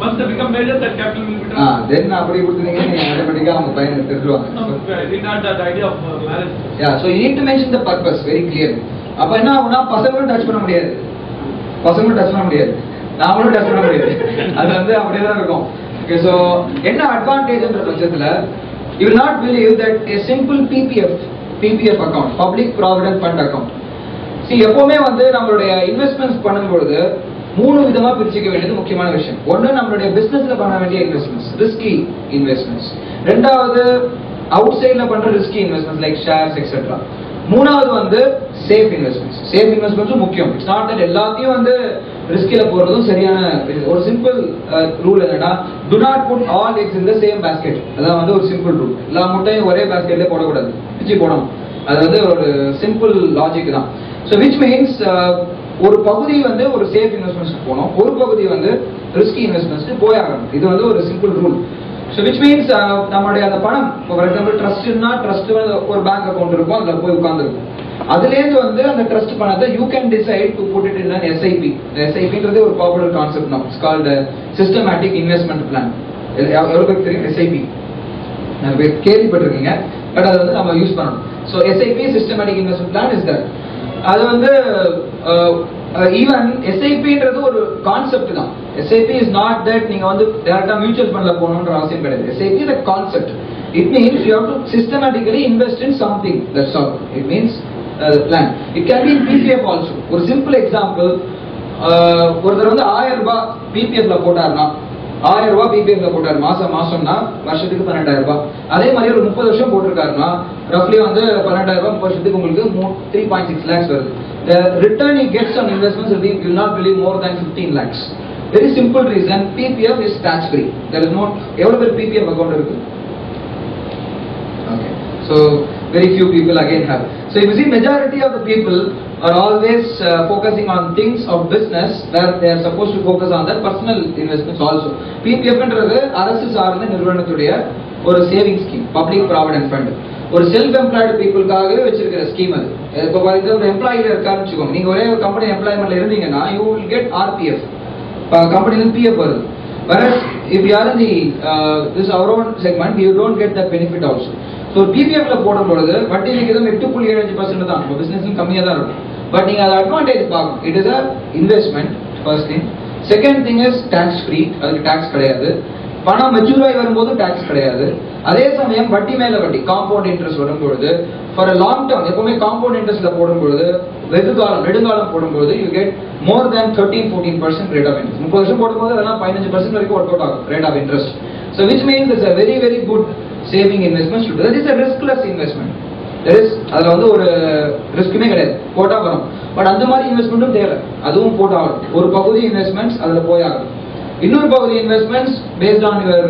Speaker 2: once they become major, that capital will be transferred.
Speaker 1: Then அப்படி கொடுத்தீங்கன்னா நீங்க ஆட்டோமேட்டிக்கா அவங்க பையனை எடுத்துருவாங்க.
Speaker 2: No, I did not that idea of marriage.
Speaker 1: Yeah, so you need to mention the purpose very clearly. அப்ப என்ன ஆகும்னா, பசங்களும் டச் பண்ண முடியாது, நாமளும் டச் பண்ண முடியாது. அது வந்து அப்படியே தான் இருக்கும். Okay, so என்ன அட்வான்டேஜ்ன்ற பட்சத்துல, you will not believe that a simple PPF account, public provident fund account. See, எப்பவுமே வந்து நம்மளுடைய இன்வெஸ்ட்மெண்ட்ஸ் பண்ணும்பொழுது மூணு விதமா பிரிச்சுக்க வேண்டியது முக்கியமான விஷயம். ஒண்ணு நம்மளுடைய பிசினஸ்ல பண்ண வேண்டிய இன்வெஸ்ட்மெண்ட்ஸ், ரிஸ்கி இன்வெஸ்ட்மெண்ட்ஸ். ரெண்டாவது அவுட் சைட்ல பண்ற risky investments like shares etcetera. மூணாவது வந்து சேஃப் இன்வெஸ்ட்மெண்ட்ஸ். சேஃப் இன்வெஸ்ட்மெண்ட்ஸும் முக்கியம். இட்ஸ் நாட் தட் எல்லாத்தையும் வந்து ரிஸ்கில போறதும் சரியான. ஒரு சிம்பிள் ரூல் என்னன்னா, do not put all eggs in the same basket. அதான் வந்து ஒரு சிம்பிள் ரூல். எல்லா முட்டையும் ஒரே பாஸ்கெட்ல போடக்கூடாது, பிச்சு போடணும். அது வந்து ஒரு சிம்பிள் லாஜிக் தான். ஸோ விச் மீன்ஸ் ஒரு பகுதி வந்து ஒரு சேஃப் இன்வெஸ்ட்மெண்ட்ஸ்க்கு போகணும், ஒரு பகுதி வந்து ரிஸ்கி இன்வெஸ்ட்மெண்ட்ஸ்க்கு போயாகணும். இது வந்து ஒரு simple rule. So which means நம்மளுடைய அந்த பணம், ஃபார் எக்ஸாம்பிள் ட்ரஸ்ட்னா ட்ரஸ்ட் ஒரு பேங்க் அக்கௌண்ட் இருக்கும், அதில் போய் உட்காந்துருக்கும். அதுலேருந்து வந்து அந்த ட்ரஸ்ட் பணத்தை you can decide to put it in an SIP. எஸ்ஐபின்றது ஒரு popular concept now. It's called systematic investment plan. எவ்வளவு பேருக்கு தெரியும் எஸ்ஐபி? நிறைய பேர் கேள்விப்பட்டிருக்கீங்க, பட் அதை வந்து நம்ம யூஸ் பண்ணணும். So SIP systematic investment plan is that. அது வந்து ஈவன் எஸ்ஐபின்றது ஒரு கான்செப்ட் தான். எஸ்ஐபி இஸ் நாட் தட் நீங்க வந்து டைரக்டா மியூச்சுவல் ஃபண்ட்ல போகணும்ன்ற அவசியம் கிடையாது. SIP is a concept. It means you have to systematically invest in something. That's all. It means the plan. It can be in PPF also. ஒரு simple example, ஒருத்தர் வந்து 1000 ரூபாய் பிபிஎஃப்ல போட்டாருன்னா, 1000 ரூபாய் பிபிஎஃப்ல போட்டாரு மாசம்னா வருஷத்துக்கு 12000 ரூபாய். அதே மாதிரி ஒரு 30 வருஷம் போட்டிருக்காருன்னா ரஃப்லி வந்து 12000 ரூபாய் வருஷத்துக்கு உங்களுக்கு 3.6 lakhs வருது. The return he gets on investments will not be more than 15 lakhs. Very simple reason, PPF is tax free. There is no, எவ்வளவு பேர் PPF அக்கவுண்ட் இருக்கு? Okay, so very few people again have. So you see, majority of the people are always focusing on things of business where they are supposed to focus on their personal investments also. PPF என்றது அரசு சார்ந்த நிறுவனத்துடைய ஒரு saving scheme, public provident fund. ஒரு self employed பீப்புளுக்காகவே வச்சிருக்கிற scheme அது. இப்போ for example எம்ப்ளாயில இருக்காருன்னு வச்சுக்கோங்க, நீங்க ஒரே ஒரு கம்பெனி எம்ப்ளாய்மெண்ட்ல இருந்தீங்கன்னா யூ வில் கெட் RPF. கம்பெனில PF வருது. Whereas if you are in the this our own segment, you don't get that benefit also. So PPF ல போடும்போது வட்டி விகிதம் 8.75% தான். நம்ம பிசினஸ்ல கம்மியா தான் இருக்கும். பட் நீங்க அத அட்வான்டேஜ் பார்க்கணும். It is a investment first thing. Second thing is tax free. அதுக்கு டாக்ஸ் கிடையாது. பணம் மெச்சூர் ஆகி வரும்போது டாக்ஸ் கிடையாது. அதே சமயம் வட்டி மேல வட்டி, காம்பவுண்ட் இன்ட்ரெஸ்ட் வரும்போது ஃபார் a long term, எப்பவுமே காம்பவுண்ட் இன்ட்ரெஸ்ட்ல போடும்போது நெடுங்காலம் போடும்போது you get more than 13-14% rate of interest. 30 வருஷம் போடும்போது அதெல்லாம் 15% வரைக்கும் ஒர்க் அவுட் ஆகும் rate of interest. So which means it's a very very good saving investment. That is a riskless investment. There is அதுல வந்து ஒரு ரிஸ்க்குமே கிடையாது, போட்டா வரும். பட் அந்த மாதிரி இன்வெஸ்ட்மெண்ட்டும் தேவை, அதுவும் போட்டாகும். ஒரு பகுதி இன்வெஸ்ட்மெண்ட்ஸ் அதுல போயாகும். இன்னொரு பகுதி investments based on your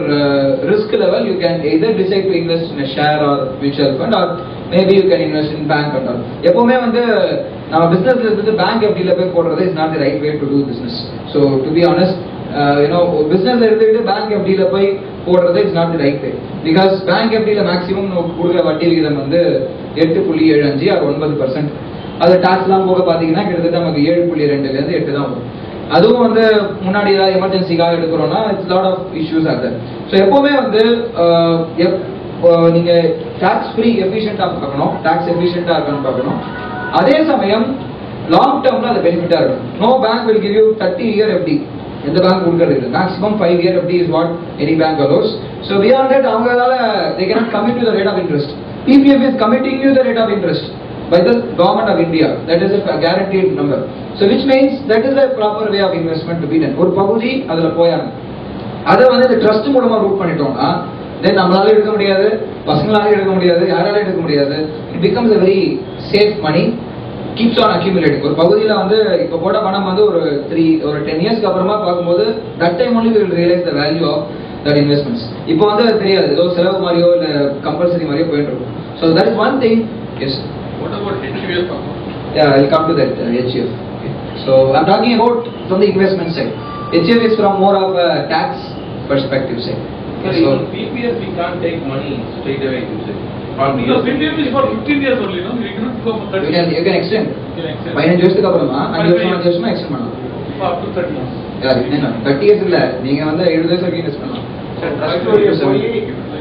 Speaker 1: risk level, you can either decide to invest in a share or mutual fund, or maybe you can invest in bank and all. எப்பவுமே வந்து நம்ம பிசினஸ்ல இருந்து பேங்க் FD ல போய் போடுறது is not the right way to do business. So to be honest, பிசினஸ்ல இருந்துட்டு பேங்க் FD ல போய் போடுறது is not the right way, because bank FD ல மேக்ஸிமம் கொடுக்குற வட்டி விகிதம் வந்து 8.75 or 9%. அது டாக்ஸ்லாம் போக பாத்தீங்கன்னா கிட்டத்தட்ட நமக்கு 7.2ல இருந்து 8 தான் வரும். அதுவும் வந்து முன்னாடி ஏதாவது எமர்ஜென்சிக்காக எடுக்கிறோம்னா இட்ஸ் லாட் ஆஃப் இஷ்யூஸ் ஆகுது. ஸோ எப்பவுமே வந்து நீங்க டாக்ஸ் ஃப்ரீ எஃபிஷியன்டா பார்க்கணும், டாக்ஸ் எஃபிஷியன்டா இருக்கணும் பார்க்கணும். அதே சமயம் லாங் டேர்ம்ல அது பெனிஃபிட்டா இருக்கும். No bank will give you 30-year FD. எந்த பேங்க் கொடுக்கறது இல்லை. Maximum 5-year FD is what any bank allows. So beyond that அவங்களால they cannot commit to the rate of interest. PPF is committing you the rate of interest by the government of India. That is a guaranteed number. So which means that is a proper way of investment to be done. ஒரு பகுதி அதுல போயாங்க. அதை வந்து இந்த trust மூலமா root பண்ணிட்டோம்னா தென் நம்மளால எடுக்க முடியாது, பசங்களால எடுக்க முடியாது, யாரால எடுக்க முடியாது. It becomes a very safe money, keeps on accumulating. ஒரு பகுதியில வந்து இப்ப போட்ட பணம் வந்து ஒரு 10 yearsக்கு அப்புறமா பார்க்கும்போது that time only we will realize the value of that investments. இப்போ வந்து அது தெரியாது, ஏதோ செலவு மாதிரியோ இல்ல கம்பல்சரி மாதிரியோ போயிட்டு இருக்கும். So that is one thing. Yes.
Speaker 2: What about HUF?
Speaker 1: Yeah, I'll come to that HUF. Okay. So I'm talking about from the investment side. HUF is from more of a tax perspective side.
Speaker 3: Okay, so PPF we can't take money straight away. You say.
Speaker 2: No, PPF is for 15 years only, no? You cannot go for 30 years.
Speaker 1: You can extend. 15 வருஷத்துக்கு அப்புறமா 5 வருஷமா extend பண்ணலாம்.
Speaker 2: Up to 30 years.
Speaker 1: Yeah, 30 years இல்ல, நீங்க வந்து 70 வருஷம் வரைக்கும் invest பண்ணலாம்.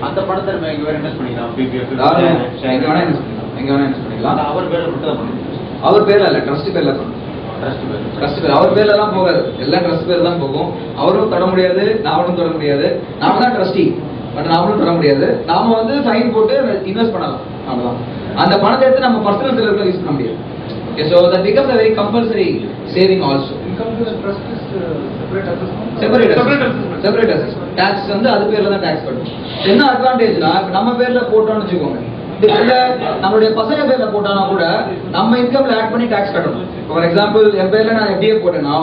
Speaker 3: அந்த பணத்தை நம்ம எங்க வேற இன்வெஸ்ட் பண்ணிக்கலாம். PPF
Speaker 1: எங்க வேணா இன்வெஸ்ட் பண்ணலாம். எங்க வேணா இன்வெஸ்ட் பண்ணிக்கலாம்.
Speaker 3: அவர் பேர்ல மட்டும் தான் பண்ணணும்.
Speaker 1: அவர் பேர்ல இல்ல, ட்ரஸ்ட் பேர்ல பண்ணணும். ட்ரஸ்ட் பேர் அவர் பேர்ல எல்லாம் போகாது, எல்லாம் ட்ரஸ்ட் பேர் தான் போகும். அவரும் தொட முடியாது, நாமளும் தொட முடியாது. நாம தான் ட்ரஸ்டி, பட் நாமளும் தொட முடியாது. நாம வந்து ஃபைன் போட்டு இன்வெஸ்ட் பண்ணலாம், அவ்வளவுதான். அந்த பணத்தை எடுத்து நம்ம பர்சனல் செலவுக்கு யூஸ் பண்ண முடியாது. Okay, so that becomes a very compulsory saving also.
Speaker 2: income to the trust is separate assessment.
Speaker 1: Separate assessment. Tax வந்து அது பேர்ல தான் டாக்ஸ் கட்டணும். என்ன அட்வான்டேஜ்னா நம்ம பேர்ல போட்டோம்னு வச்சுக்கோங்க, இல்ல நம்மளுடைய பசங்க பேர்ல போட்டானா கூட நம்ம இன்கம்ல ஆட் பண்ணி டாக்ஸ் கட்டணும். ஃபார் எக்ஸாம்பிள் என் பேர்ல நான் எஃப்டிஏ போட்டேன்னா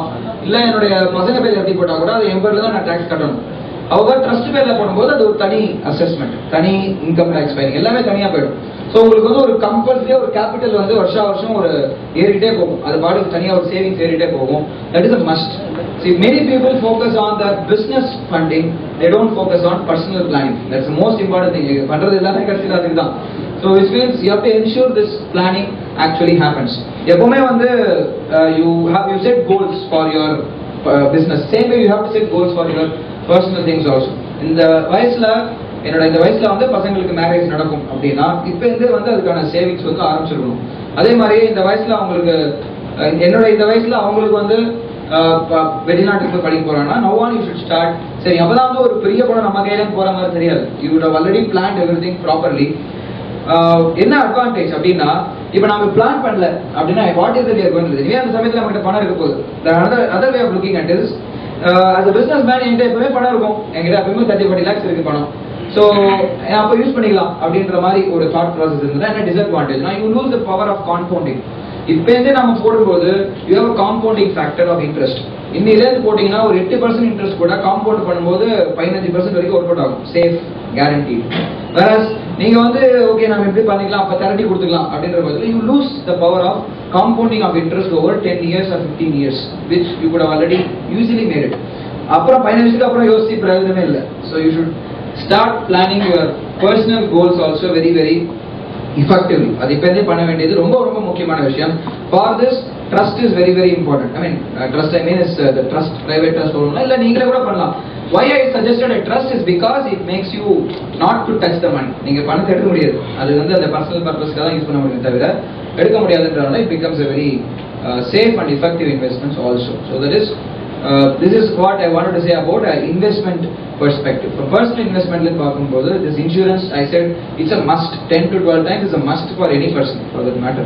Speaker 1: இல்ல என்னுடைய பசங்க பேர்ல எஃப்டி போட்டா கூட அது என் பேர்ல தான் நான் டாக்ஸ் கட்டணும். அவங்க ட்ரஸ்ட் பேர்ல போடும்போது அது ஒரு தனி அசஸ்மெண்ட், தனி இன்கம் டாக்ஸ் ஃபைலிங் எல்லாமே தனியா போயிடும். ஸோ உங்களுக்கு வந்து ஒரு கம்பல்சரியா ஒரு கேபிட்டல் வந்து வருஷம் ஒரு ஏறிட்டே போகும், அது பாட்டுக்கு தனியா ஒரு சேவிங்ஸ் ஏறிட்டே போகும். That is a must. See, many people focus on the business funding, they don't focus on personal planning. That's the most important thing. பண்றது எல்லாமே கடைசியில் அதுக்கு தான். So which means you have to ensure this planning actually happens. எப்பவுமே வந்து you set goals for your business. Same way you have to set goals for your personal things also. இந்த வயசுல வந்து பசங்களுக்கு மேரேஜ் நடக்கும் அப்படின்னா இப்ப இருந்தே வந்து அதுக்கான சேவிங்ஸ் வந்து ஆரம்பிச்சிருக்கணும். அதே மாதிரி இந்த வயசுல அவங்களுக்கு இந்த வயசுல அவங்களுக்கு வந்து வெளிநாட்டுக்கு போய் படிக்க போறாங்கன்னா now on you should start. சரி அப்பதான் வந்து ஒரு பெரிய படம் நம்ம கையில போற மாதிரி தெரியாது. You would have already planned everything properly. என்ன அட்வான்டேஜ் அப்படின்னா இப்ப நாம பிளான் பண்ணல அப்படின்னா what is the going to do? அந்த சமயத்துல நம்மகிட்ட பணம் இருக்க போகுது. other way of looking at it is as a businessman என்கிட்ட எப்பவுமே பணம் இருக்கும், என்கிட்ட எப்பவுமே 30-40 lakhs இருக்கு பணம். ஸோ அப்போ யூஸ் பண்ணிக்கலாம் அப்படின்ற மாதிரி ஒரு தாட் ப்ராசஸ் இருந்தா என்ன disadvantage, you lose the power of compounding. இப்போ இருந்தே நம்ம போடும்போது you have compounding factor of interest. இன்னிலேருந்து போட்டீங்கன்னா ஒரு 8% இன்ட்ரெஸ்ட் கூட காம்பவுண்ட் பண்ணும்போது 15% வரைக்கும் ஒர்க் அவுட் ஆகும், சேஃப் கேரண்டி. வேறஸ் நீங்க வந்து ஓகே நம்ம எப்படி பண்ணிக்கலாம் அப்ப திரட்டி கொடுத்துக்கலாம் அப்படின்ற போது you lose the power of compounding of interest over 10 years or 15 years which you could have already easily made it. அப்புறம் 15 வருஷத்துக்கு அப்புறம் யோசிச்சு பிரயோஜனமே இல்லை. So you should start planning your personal goals also very effectively. அது இப்போதே பண்ண வேண்டியது ரொம்ப முக்கியமான விஷயம். For this trust is very important. I mean trust I mean is the trust, private trust இல்ல நீங்களே கூட பண்ணலாம். Why I suggested a trust is because it makes you not to touch the money. நீங்க பணத்தை எடுக்க முடியாது, அது வந்து அந்த பர்சனல் பர்பஸ்க்காக தான் யூஸ் பண்ண முடியும் தவிர எடுக்க முடியாதுன்றதால it becomes a very safe and effective investments also. So that is this is what I wanted to say about investment perspective. From personal investment ல பார்க்கும்போது this insurance I said it's a must. 10 to 12 times is a must for any person for that matter.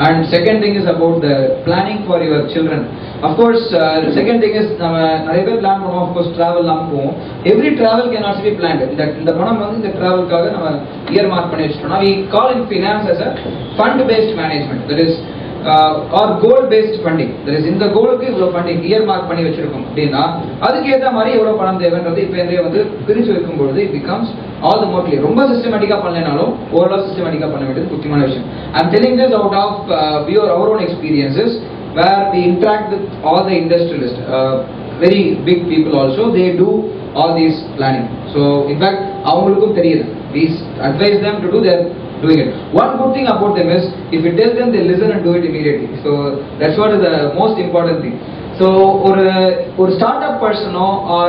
Speaker 1: And second thing is about the planning for your children. Of course the second thing is நிறைய பேர் plan பண்ணுவோம். Of course travel லாம் போவோம். Every travel can also be planned. இந்த பணம் வந்து இந்த travelக்காக நம்ம இயர் மார்க் பண்ணி வச்சிட்டோம்னா we call in finance as a fund based management. That is or goal based funding. That is இந்த கோலுக்கு இவ்வளவு ஃபண்டிங் இயர் மார்க் பண்ணி வச்சிருக்கோம் அப்படின்னா அதுக்கு ஏற்ற மாதிரி எவ்வளவு பணம் தேவைன்றது இப்போ இருந்தே வந்து பிரிச்சு வைக்கும்போது it becomes all the more clear. ரொம்ப சிஸ்டமேட்டிக்கா பண்ணலனாலும் ஓவரால் சிஸ்டமேட்டிக்கா பண்ண வேண்டியது முக்கியமான விஷயம். I am telling this out of our own experiences where we interact with all the industrialists, very big people also. They do all these planning. So in fact அவங்களுக்கும் தெரியுது. We advise them to do their doing it. One good thing about them is if you tell them, they listen and do it immediately. So that's what is the most important thing. So or startup person or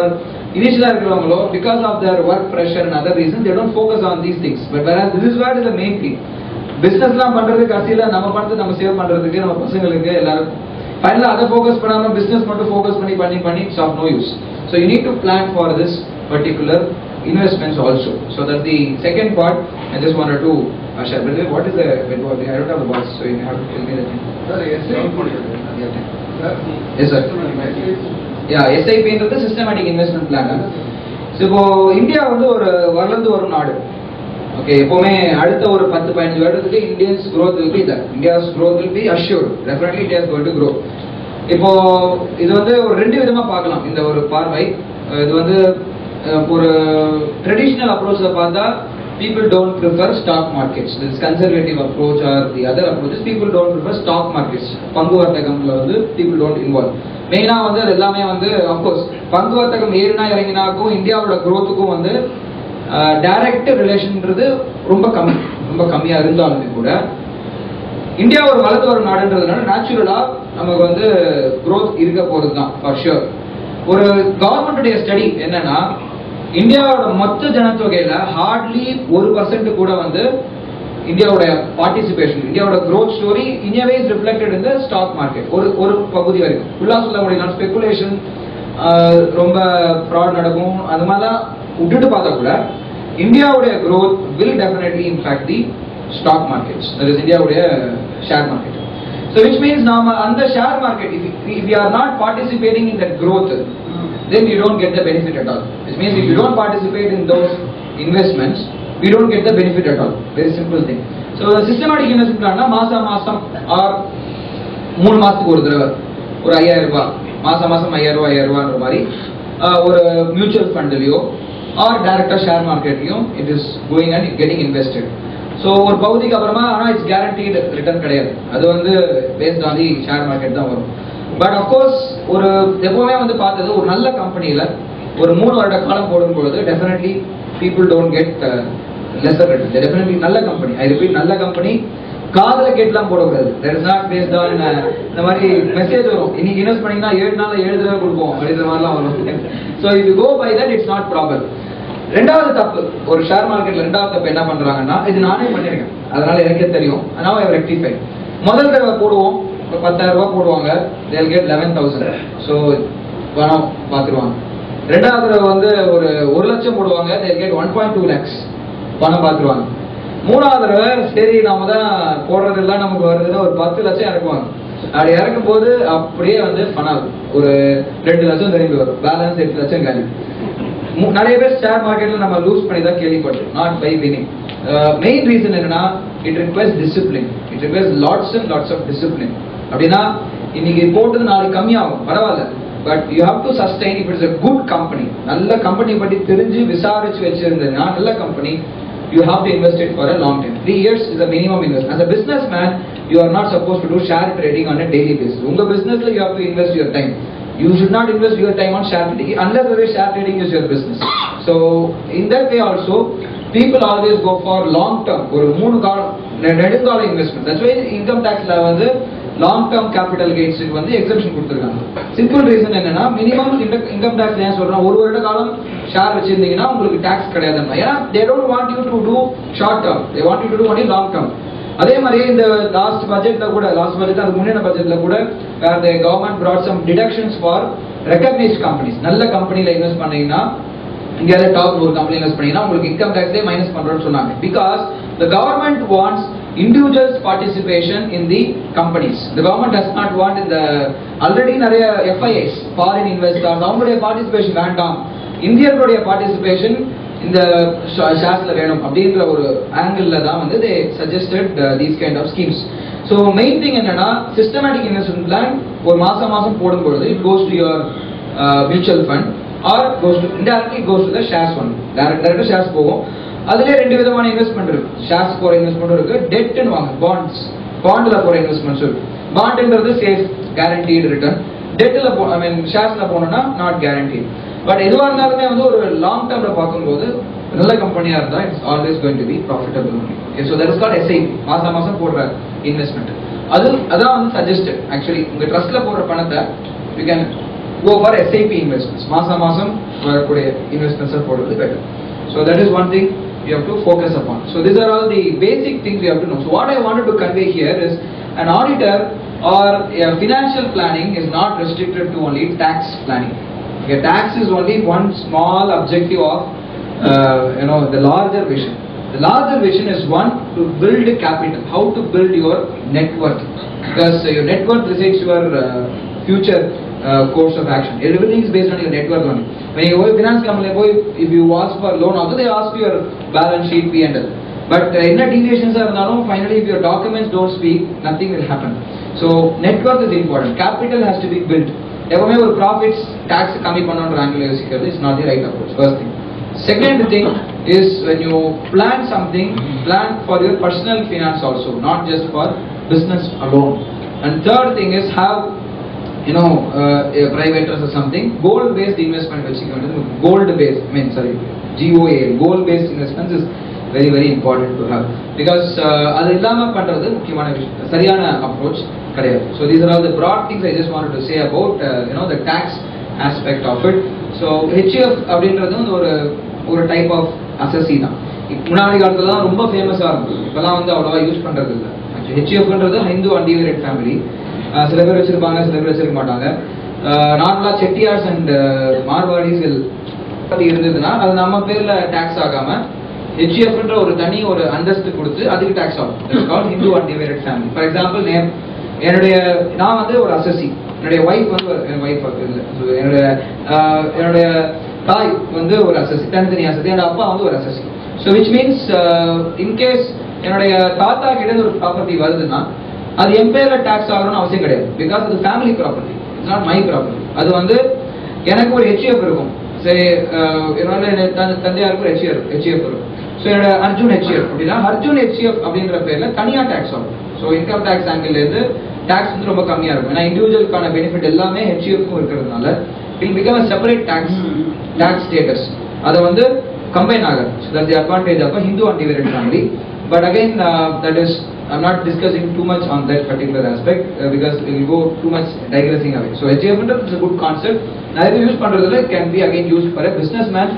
Speaker 1: initial இருக்கிறவங்களோ because of their work pressure and other reasons they don't focus on these things. But whereas this is what is the main thing. பிசினஸ்லாம் பண்றது கடைசியில நம்ம பணத்தை நம்ம save பண்றதுக்கு நம்ம பசங்களுக்கு எல்லாரும் ஃபைனலா அதை ஃபோக்கஸ் பண்ணாம பிசினஸ் மட்டும் ஃபோக்கஸ் பண்ணி it's of no use. So you need to plan for this particular investments also. So that the second part I just wanted to share. By the way, what is the I don't have the box, so you have to tell me the thing. Yes sir. Yeah, SIP ன்றது systematic investment plan. So இப்போ India வந்து ஒரு வளர்ந்து வரும் நாடு. Okay, எப்பவுமே அடுத்த ஒரு 10-15 வருடத்துக்கு Indians growth will be there. India's growth will be assured. Definitely India is going to grow. இப்போ இது வந்து ஒரு ரெண்டு விதமா பார்க்கலாம் இந்த ஒரு பார்வை. இது வந்து ஒரு ட்ரெடிஷனல் அப்ரோச்ல பார்த்தா people don't prefer stock markets. This conservative approach or the other approaches, people don't prefer stock markets. பங்கு வர்த்தகம்ல வந்து people don't involve. மெயினா வந்து எல்லாமே வந்து of course பங்கு வர்த்தகம் ஏறினா இறங்கினாக்கும் இந்தியாவோட growthக்கும் வந்து டைரக்ட் ரிலேஷன்ன்றது ரொம்ப கம்மியா இருந்தாலுமே கூட இந்தியா ஒரு வளர்ந்து வரும் நாடுன்றதுனால நேச்சுரலா நமக்கு வந்து growth இருக்க போறது தான் for sure. ஒரு கவர்மெண்ட்டுடைய ஸ்டடி என்னன்னா இந்தியாவோட மொத்த ஜனத்தொகையில ஹார்ட்லி 1% கூட வந்து இந்தியாவோட பார்ட்டிசிபேஷன், இந்தியாவோட growth story இந்தியாவே is reflected in the stock market. ஒரு பகுதி வரைக்கும் ஃபுல்லா சொல்ல முடியல, ஸ்பெகுலேஷன் ரொம்ப ஃப்ராட் நடக்கும் அது மாதிரிலாம் விட்டுட்டு பார்த்தா கூட இந்தியாவுடைய growth will definitely impact the stock markets. That is இந்தியாவுடைய share market. So which means now on the share market, if we are not participating in that growth, then you don't get the benefit at all. Which means if you don't participate in those investments, we don't get the benefit at all. Very simple thing. So the systematic investment plan, மாசம் or 3 மாசத்துக்கு ஒரு தடவை ஒரு 5000 ரூபாய் மாசம் 5000 ரூபாய்ன்ற மாதிரி ஒரு மியூச்சுவல் ஃபண்ட்லயோ or டைரக்டா ஷேர் மார்க்கெட்லயும் it is going and getting invested. So ஒரு பகுதிக்கு அப்புறமா ஆனால் இட்ஸ் கேரண்டீடு ரிட்டர்ன் கிடையாது. அது வந்து based on the share market தான் வரும். பட் அஃப்கோர்ஸ் ஒரு எப்பவுமே வந்து பார்த்தது ஒரு நல்ல கம்பெனியில் ஒரு 3 வருட காலம் போடும் பொழுது definitely people don't get lesser return. Definitely நல்ல கம்பெனி, ஐ ரிப்பீட், நல்ல கம்பெனி காதல கேட்லாம் போடக்கூடாது. That is not based on இந்த மாதிரி மெசேஜ் வரும், இன்னைக்கு இன்வெஸ்ட் பண்ணீங்கன்னா 7 நாள்ல 7 தடவை கொடுப்போம் அப்படின்ற மாதிரிலாம் வரும். ஸோ இது go by that it's not proper. ரெண்டாவது தப்பு ஒரு ஷேர் மார்க்கெட்ல ரெண்டாவது தப்பு என்ன பண்றாங்கன்னா, இது நானே பண்ணிருக்கேன் அதனால எனக்கே தெரியும், அதனால ரெக்டிஃபை. முதல் தடவை போடுவோம் ஒரு 10,000 ரூபாய் போடுவாங்க, they'll get 11,000. ஸோ பணம் பார்த்துருவாங்க. ரெண்டாவது தடவை வந்து ஒரு 1 லட்சம் போடுவாங்க, they'll get 1.2 lakhs பணம் பார்த்துருவாங்க. மூணாவது தடவை சரி நாம தான் போடுறதெல்லாம் நமக்கு வருதுன்னா ஒரு 10 லட்சம் இறக்குவாங்க. அப்படி இறக்கும் போது அப்படியே வந்து பணம் ஒரு 2 லட்சம் திரும்பி வரும், பேலன்ஸ் 8 லட்சம் காலி. நிறைய பேர் ஷேர் மார்க்கெட்ல நம்ம லூஸ் பண்ணி தான் கேள்விப்பட்டோம், not by winning. Main reason என்னன்னா, it request discipline, it request lots and lots of discipline. அப்படின்னா இன்னைக்கு போட்டது நாளைக்கு கம்மியாகும் பரவாயில்ல, but you have to sustain. If it's a good company, நல்ல கம்பெனி பற்றி தெரிஞ்சு விசாரிச்சு வச்சிருந்ததுன்னா நல்ல company, you have to invest it for a long time. 3 years is the minimum investment. As a businessman, you are not supposed to do share trading on a daily basis. Unga business la you have to invest your time. You should not invest your time on share trading unless the way share trading is your business. So in that way also, people always go for long term or 3 காலம் நெடுங்கால investment. That's why income tax la வந்து long term capital gains க்கு வந்து exception கொடுத்திருக்காங்க. Simple reason என்னன்னா, minimum income tax ஏன் சொல்றோம், 1 வருட காலம் ஷேர் வச்சிருந்தீங்கன்னா உங்களுக்கு டாக்ஸ் கிடையாதுன்னா. ஏன்னா they don't want you to do short term, they want you to do only long term. அதே மாதிரி இந்த லாஸ்ட் பட்ஜெட்ல கூட, அதுக்கு முன்ன பட்ஜெட்ல கூட the government brought some deductions for recognized companies. நல்ல கம்பெனில இன்வெஸ்ட் பண்ணீங்கன்னா, இந்தியால டாப் ஒரு கம்பெனி இன்வெஸ்ட் பண்ணீங்கன்னா உங்களுக்கு இன்கம் டாக்ஸே மைனஸ் பண்றோம்னு சொன்னாங்க. Because the government wants individuals participation in the companies. The government does not want in the already நிறைய FIIs, foreign investors, அவங்களுடைய participation வேண்டாம், இந்தியர்களுடைய participation இந்த ஷேர்ஸ்ல வேணும் அப்படின்ற ஒரு ஆங்கிள் தான் வந்து they suggested these kind of schemes. So main thing என்னன்னா, systematic investment plan ஒரு மாசம் போடும்போது it goes to your mutual fund or goes to indirectly goes to the shares fund. direct shares போகும். அதுலயே 2 விதமான இன்வெஸ்ட்மெண்ட் இருக்கு. ஷேர்ஸ் போற investment இருக்கு, டெட்னு வாங்க பாண்ட்ல போற இன்வெஸ்ட்மெண்ட்ஸ் இருக்கு. பாண்ட்ன்றது சேஃப், கேரண்டீடு ரிட்டர்ன். டெட்ல ஷேர்ஸ்ல போனோம்னா நாட் கேரண்டீட். பட் எதுவா இருந்தாலுமே வந்து ஒரு லாங் டர்ம்ல பார்க்கும்போது நல்ல கம்பெனியா இருந்தா it's always going to be profitable. Okay, so that is called SIP, மாசம் போடுற இன்வெஸ்ட்மெண்ட். அதான் வந்து சஜஸ்டட். ஆக்சுவலி உங்க ட்ரஸ்ட்ல போடுற பணத்தை you can go for SIP investments. மாசம் வரக்கூடிய இன்வெஸ்ட்மெண்ட்ஸ் போடுறது better. So that is one thing you have to focus upon. So these are all the basic things you have to know. So what I wanted to convey here is, an auditor or a financial planning is not restricted to only tax planning. Okay, tax is only one small objective of the larger vision. The larger vision is one, to build capital, how to build your net worth, because your net worth resides your future course of action. Everything is based on your net worth only. When you go to finance company, if you ask for loan also, they ask you your balance sheet, P&L. But inner deviations are now, finally if your documents don't speak, nothing will happen. So net worth is important. Capital has to be built. Every profits tax coming on angle is not the right approach. First thing. Second thing is, when you plan something, plan for your personal finance also, not just for business alone. And third thing is, have a private trust or something. Gold based investment, gold based, GOA, gold based investments is very very important to have, because adu illama pandrathu mukkiyamaana vishayam, sariyana approach kadaiya. So these are all the broad things I just wanted to say about the tax aspect of it. So HUF அப்படின்றது ஒரு type of அசஸி தான். முன்னாடி காலத்துல தான் ரொம்ப ஃபேமஸா இருக்கும், இப்பெல்லாம் வந்து அவ்வளவா யூஸ் பண்றது இல்லை. HUFன்றது ஹிந்து அன்டிவைடட் ஃபேமிலி. சில பேர் வச்சிருப்பாங்க, சில பேர் வச்சிருக்க மாட்டாங்க. நார்மலா செட்டியார்ஸ் அண்ட் மார்வாடிஸ் இருந்ததுன்னா அது நம்ம பேர்ல டாக்ஸ் ஆகாம HUFன்ற ஒரு தனி ஒரு அந்தஸ்து கொடுத்து அதுக்கு டாக்ஸ் ஆகும். Hindu undivided family. For example, நான் வந்து ஒரு அசசி, என்னுடைய ஒய்ஃப் வந்து என்னுடைய தாய் வந்து ஒரு அசசி, தனித்தனி அசசி, என்னோட அப்பா வந்து ஒரு அசசி. ஸோ விச் மீன்ஸ் இன்கேஸ் என்னுடைய தாத்தா கிட்ட ஒரு ப்ராப்பர்ட்டி வருதுன்னா அது என் பேர்ல டாக்ஸ் ஆகணும்னு அவசியம் கிடையாது. பிகாஸ் அது family property, it's not my property. அது வந்து எனக்கு ஒரு ஹெச்எஃப் இருக்கும், சரி என்னோட தந்தையாருக்கு ஒரு ஹெச்எஃப் இருக்கும். ஸோ என்னோட அர்ஜுன் ஹெச்எஃப் அப்படின்னா அர்ஜுன் ஹெச்எஃப் அப்படின்ற பேர்ல தனியாக டாக்ஸ் ஆகும். ஸோ இன்கம் டேக்ஸ் ஆங்கிள்லேருந்து டாக்ஸ் வந்து ரொம்ப கம்மியாக இருக்கும். ஏன்னா இண்டிவிஜுவலுக்கான பெனிஃபிட் எல்லாமே ஹெச்எஃப்க்கும் இருக்கிறதுனால it become a separate tax status. அதை வந்து கம்பைன் ஆகும். So that's the advantage of Hindu undivided family. But again, that is, I'm not discussing too much on that particular aspect because it will go too much digressing away. So HFM is a good concept. Now use பண்றதுல can be again used for a businessman.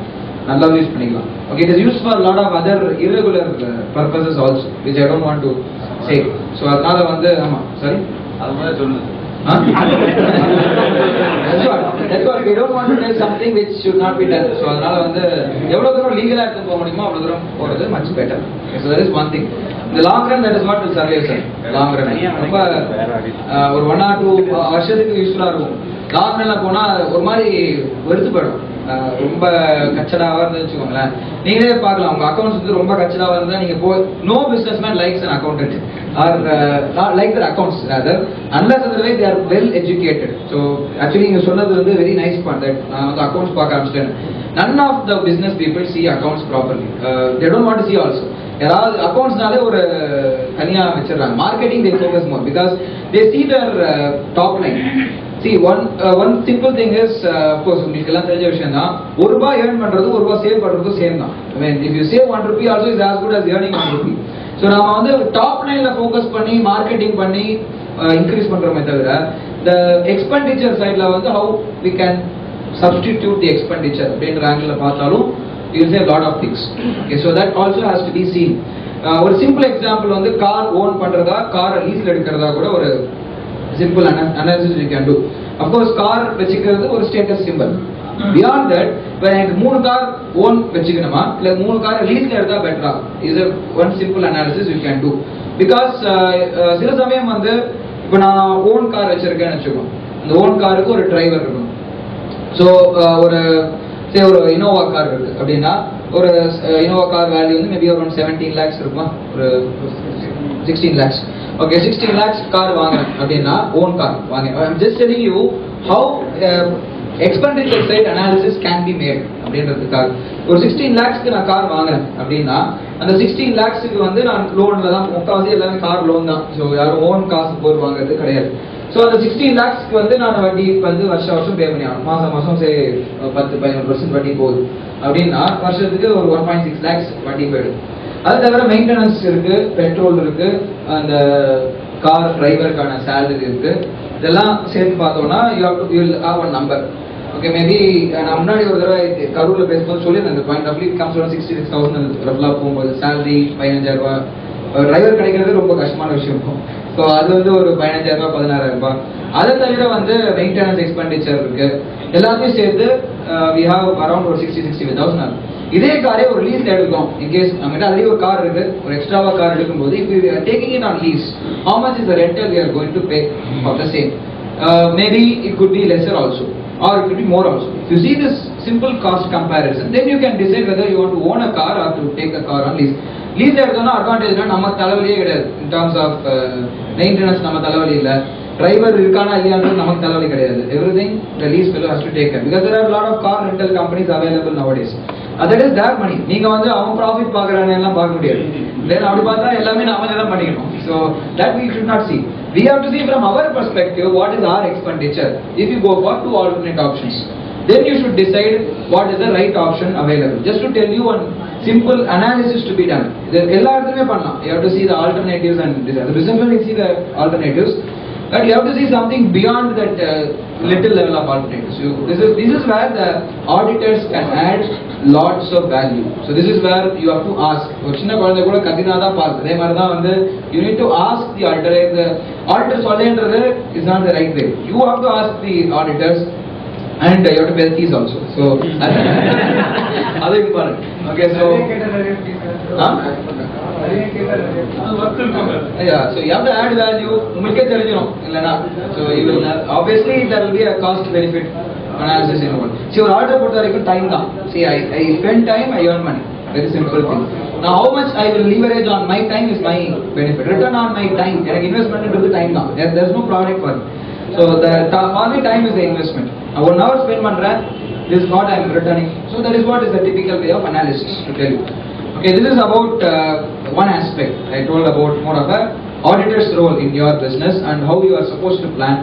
Speaker 1: நல்லா use பண்ணிக்கலாம். Okay, it is used for a lot of other irregular purposes also, which I don't want to say. So அதனால வந்து ஆமா sorry அது மாதிரி சொல்லுங்க. That's what we don't want to tell something which should not be done. So அதனால வந்து எவ்வளவு தூரம் லீகலா எடுத்து போக முடியுமோ அவ்வளவு தூரம் போறது much better. So that is one thing. In the long run, that is what will survive, sir. Long run. ரொம்ப ஒரு 1 or 2 வருஷத்துக்கு யூஸ்ஃபுல்லா இருக்கும். லாங் ரன்ல போனா ஒரு மாதிரி வெறுத்து போயிடும், ரொம்ப கச்சடாவா இருந்து வச்சுக்கோங்களேன். நீங்களே பார்க்கலாம், உங்க அக்கௌண்ட்ஸ் வந்து ரொம்ப கச்சடாவா இருந்தா நீங்க போய் no businessman likes an accountant or not like their accounts rather unless otherwise they are well educated. So actually நீங்க சொன்னது வந்து very nice point that நான் வந்து அக்கவுண்ட்ஸ் பார்க்க ஆரம்பிச்சிட்டேன். None of the business people see accounts properly. They don't want to see also. யாராவது அக்கௌண்ட்ஸ்னாலே ஒரு தனியா வச்சிடறாங்க. Marketing they focus more because they see their top line. See one simple thing is of course உங்களுக்கு எல்லாம் தெரிஞ்ச விஷயம் தான், ₹1 earn பண்றது ₹1 சேவ் பண்றது சேம் தான். I mean if you save ₹1 also is as good as earning ₹1. So நாம வந்து டாப் லைன்ல ஃபோக்கஸ் பண்ணி மார்க்கெட்டிங் பண்ணி இன்க்ரீஸ் பண்றோமே தவிர the expenditure சைடுல வந்து how we can substitute the expenditure அப்படின்ற ஆங்கிள் பார்த்தாலும் you will say a lot of things. Okay, so that also has to be seen. ஒரு சிம்பிள் எக்ஸாம்பிள் வந்து கார் ஓன் பண்றதா காரை லீஸ்ல எடுக்கிறதா கூட ஒரு simple analysis you can do. Of course car வெச்சிக்கிறது ஒரு status symbol. Beyond that, when எனக்கு 3 கார் ஓன் வெச்சிக்கணுமா இல்ல 3 கார் லீஸ்ல எடுத்தா பெட்டரா is a one simple analysis you can do. Because சில சமயம் வந்து இப்போ நான் ஓன் கார் வச்சிருக்கேன்னு வெச்சுக்கோ, அந்த ஓன் காருக்கு ஒரு டிரைவர் இருக்கும். ஸோ ஒரு இனோவா கார் இருக்கு அப்படின்னா ஒரு இனோவா கார் வேல்யூ வந்து மேபி அரௌண்ட் 17 lakhs இருக்குமா, ஒரு 16 lakhs. ஓகே, 16 lakhs கார் வாங்குறேன் அப்படின்னா ஓன் கார் வாங்க. I'm just telling you how expenditure side analysis can be made அப்படின்றதுக்காக. ஒரு 16 lakhsக்கு நான் கார் வாங்குறேன் அப்படின்னா அந்த 16 lakhsக்கு வந்து நான் லோன்ல தான், முக்காவாசி எல்லாமே கார் லோன் தான். ஸோ யாரும் ஓன் காசு போர் வாங்குறது கிடையாது. ஸோ அந்த 16 lakhsக்கு வந்து நான் வட்டி வந்து வருஷம் பே பண்ணி ஆகணும். மாசம் சே 10-15% வட்டி போகுது அப்படின்னா வருஷத்துக்கு ஒரு 1.6 lakhs வட்டி போயிடும். அது தவிர மெயின்டெனன்ஸ் இருக்கு, பெட்ரோல் இருக்கு, அந்த கார் டிரைவருக்கான சேலரி இருக்கு. இதெல்லாம் சேர்த்து பார்த்தோம்னா you will have one number. Okay, maybe நான் முன்னாடி ஒரு தடவை கரூர்ல பேசும்போது சொல்லியிருந்தேன் இந்த பாயிண்ட். அப்படி கம்ஸ் 66,000 ரஃப்லா போகும்போது சேலரி 15,000 டிரைவர் கிடைக்கிறது ரொம்ப கஷ்டமான விஷயம் இருக்கும். ஸோ அது வந்து ஒரு 15,000 16,000. அதை தவிர வந்து மெயின்டெனன்ஸ் எக்ஸ்பெண்டிச்சர் இருக்கு. எல்லாத்தையும் சேர்த்து we have around ஒரு 60,000-65,000. இதே காரே ஒரு லீஸ் எடுக்கும். இன்கேஸ் நம்மகிட்ட ஆல்ரெடி ஒரு கார் இருக்கு, ஒரு எக்ஸ்ட்ராவா கார் எடுக்கும்போது if we are taking it on lease, how much is the rental we are going to pay for the same? Maybe it could be lesser also or it could be more also. If you see this simple cost comparison, then you can decide whether you want to own a car or to take a car on lease. Lease எடுத்தோம்னா அட்வான்டேஜ்னா நம்ம தலைவலியே கிடையாது. In terms of maintenance நம்ம தலைவலி இல்லை, driver இருக்கானா இல்லையான்றது நமக்கு தலைவலி கிடையாது. Everything the lease fellow has to take care because there are lot of car rental companies available nowadays. That is their money. நீங்க வந்து அவன் ப்ராஃபிட் பாக்குறானு எல்லாம் பார்க்க முடியாது. தென் அப்படி பார்த்தா எல்லாமே நாம தான் பண்ணிக்கணும். So that we should not see. We have to see from our perspective what is our expenditure. If you go for 2 alternate options, then you should decide what is the right option available. Just to tell you one simple analysis to be done. எல்லா இடத்துலயுமே பண்ணலாம். You have to see the alternatives and the business when you see the alternatives, but you have to see something beyond that little level of alternatives. This is where the auditors can add lots of value. So this is where you have to ask. ஒரு சின்ன குழந்தை கூட கத்தினாதா பால். அதே மாதிரி தான் வந்து you need to ask the auditor. The auditor சொல்லேன்றது is not the right way. You have to ask the auditors and you have to pay the fees also. So that's important. Okay, so yeah, so you have to add value. உங்களுக்கே தெரிஞ்சிரும் இல்லனா, so you will obviously there will be a cost benefit analysis involved. See, ஒரு order பொறுத்த வரைக்கும் time தான். See, I spend time, I earn money. Very simple thing. Now how much I will leverage on my time is my benefit. Return on my time, எனக்கு investment into the time தான். There is no product for it. So the only time is the investment. Now 1 hour spend பண்றேன், this is what I am returning. So that is what is the typical way of analysis to tell you. Okay, this is about one aspect. I told about more of a auditor's role in your business and how you are supposed to plan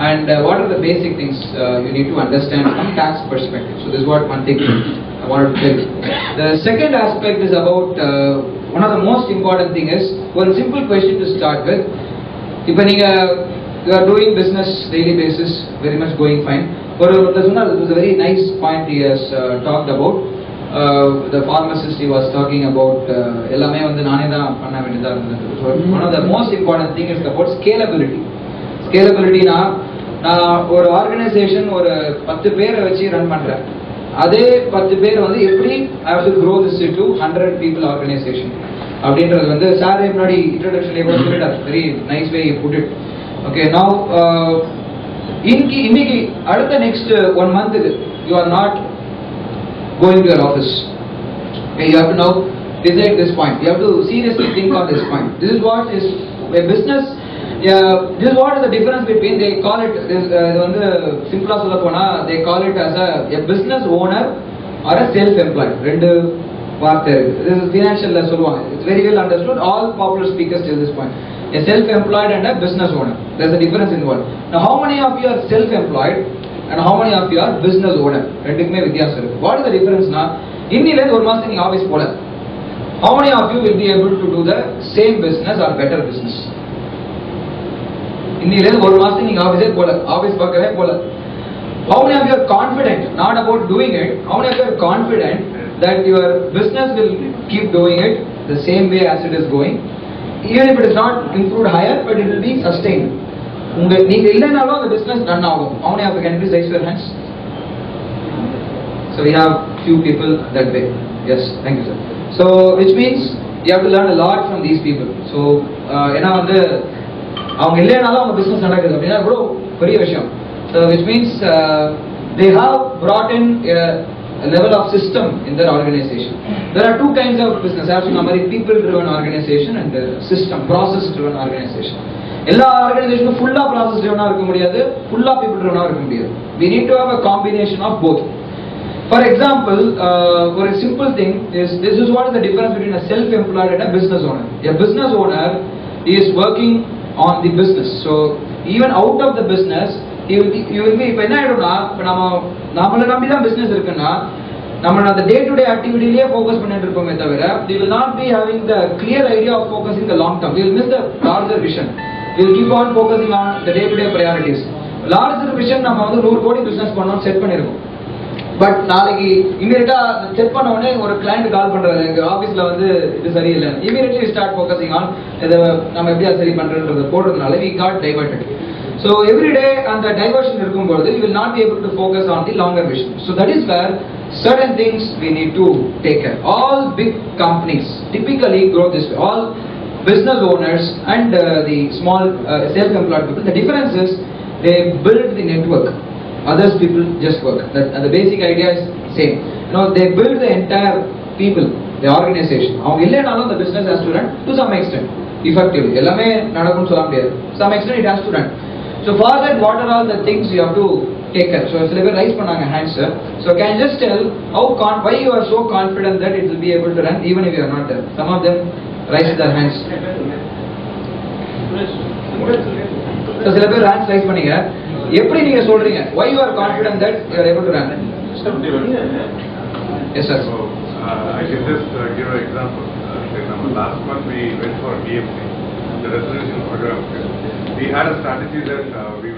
Speaker 1: and what are the basic things you need to understand from tax perspective. So this is what one thing I wanted to tell you. The second aspect is about one of the most important thing is one simple question to start with. If you are doing business daily basis, very much going fine. But it was a very nice point he has talked about. The pharmacist he was talking about எல்லாமே வந்து நானே தான் பண்ண வேண்டியதா இருந்தது. So one of the most important thing is about scalability. Scalability நான் ஒரு organisation ஒரு 10 பேரை வச்சு ரன் பண்றேன். அதே 10 பேர் வந்து எப்படி I have to grow this to 100 people organization அப்படின்றது வந்து சார் முன்னாடி இன்ட்ரோடக்ஷன்ல கூட சொல்லிட்டார். Very nice way he put it. Okay, now இன்னைக்கு அடுத்த next 1 month you are not going to your office. Okay, you have to now decide this point. You have to seriously think on this point. This is what is a business. This is what is the difference between, they call it, இது வந்து சிம்பிளா சொல்ல போனா they call it as a business owner or a self-employed. ரெண்டு வார்த்தை இருக்கு. This is financial சொல்லுவாங்க. It's very well understood. All popular speakers till this point. A self-employed and a business owner. There's a difference in one. Now how many of you are self-employed and how many of you are business owner? ரெண்டுக்குமே வித்தியாசம் இருக்கு. What is the difference na? இன்னில இருந்து ஒரு மாசம் நீங்க office போல. How many of you will be able to do the same business or better business? இன்னில இருந்து ஒரு மாசம் நீங்க ஆபீஸே போல, ஆபீஸ் பார்க்கவே போல. How many of you are confident, not about doing it, how many of you are confident that your business will keep doing it the same way as it is going, even if it is not improved higher, but it will be sustained? நீங்க இல்லைனாலும் அந்த business run ஆகும். How many of you can please raise your hands? So we have few people that way. Yes, thank you sir. So which means you have to learn a lot from these people. So ஏன்னா வந்து அவங்க இல்லைனாலும் அவங்க business நடக்குது அப்படின்னா கூட பெரிய விஷயம். So which means they have brought in a level of system in their organization. There are two kinds of business. As you know, people driven organization and system process driven organization. எல்லா ஆர்கனைசேஷனும் ஃபுல்லா process ட்ரிவனா இருக்க முடியாது, ஃபுல்லா people ட்ரிவனா இருக்க முடியாது. We need to have a combination of both. For example, for a simple thing is, this is what is the difference between a self-employed and a business owner. A business owner is working on the business. So even out of the business, you will be, இப்ப என்ன ஆயிடும்னா, இப்ப நம்மள நம்பி தான் business இருக்குன்னா நம்ம அந்த day to day ஆக்டிவிட்டிலேயே focus பண்ணிட்டு இருப்போமே தவிர we will not be having the clear idea of focusing the long term. We will miss the larger vision. We will keep on focusing on the day to day priorities. Larger vision நம்ம வந்து 100 கோடி business பண்ணனும் set பண்ணிருக்கோம். But நாளைக்கு இமிடியேட்டா set பண்ண உடனே ஒரு client கால் பண்றாரு, எங்க ஆபீஸ்ல வந்து இது சரியில்லை. இமிடியேட்லி ஸ்டார்ட் ஃபோக்கசிங் ஆன் இதை நம்ம எப்படி சரி பண்றதுன்றத போடுறதுனால we got diverted. So every day அந்த டைவர்ஷன் இருக்கும்போது you will not be able to focus on the longer vision. So that is where certain things we need to take care. All big companies typically grow this way. All business owners and the small self-employed people, the difference is they build the network. Others people just work. The basic idea is same. You know, they build the entire people, the organization. அவங்க இல்லைனாலும் the business has to run to some extent effectively. எல்லாமே நடக்கும்னு சொல்ல முடியாது. Some extent it has to run. So for that, what are all the things you have to take care? So சில பேர் rice பண்ணாங்க hands sir. So can you just tell why you are so confident that it will be able to run even if you are not there? Some of them raise their hands. So சில பேர் hands raise பண்ணீங்க. எப்படி நீங்க சொல்றீங்க? Why you are confident that you are able to run? Yes sir.
Speaker 4: So I can just give an example. Last month we went for DMC, the resolution program. We had a strategy that we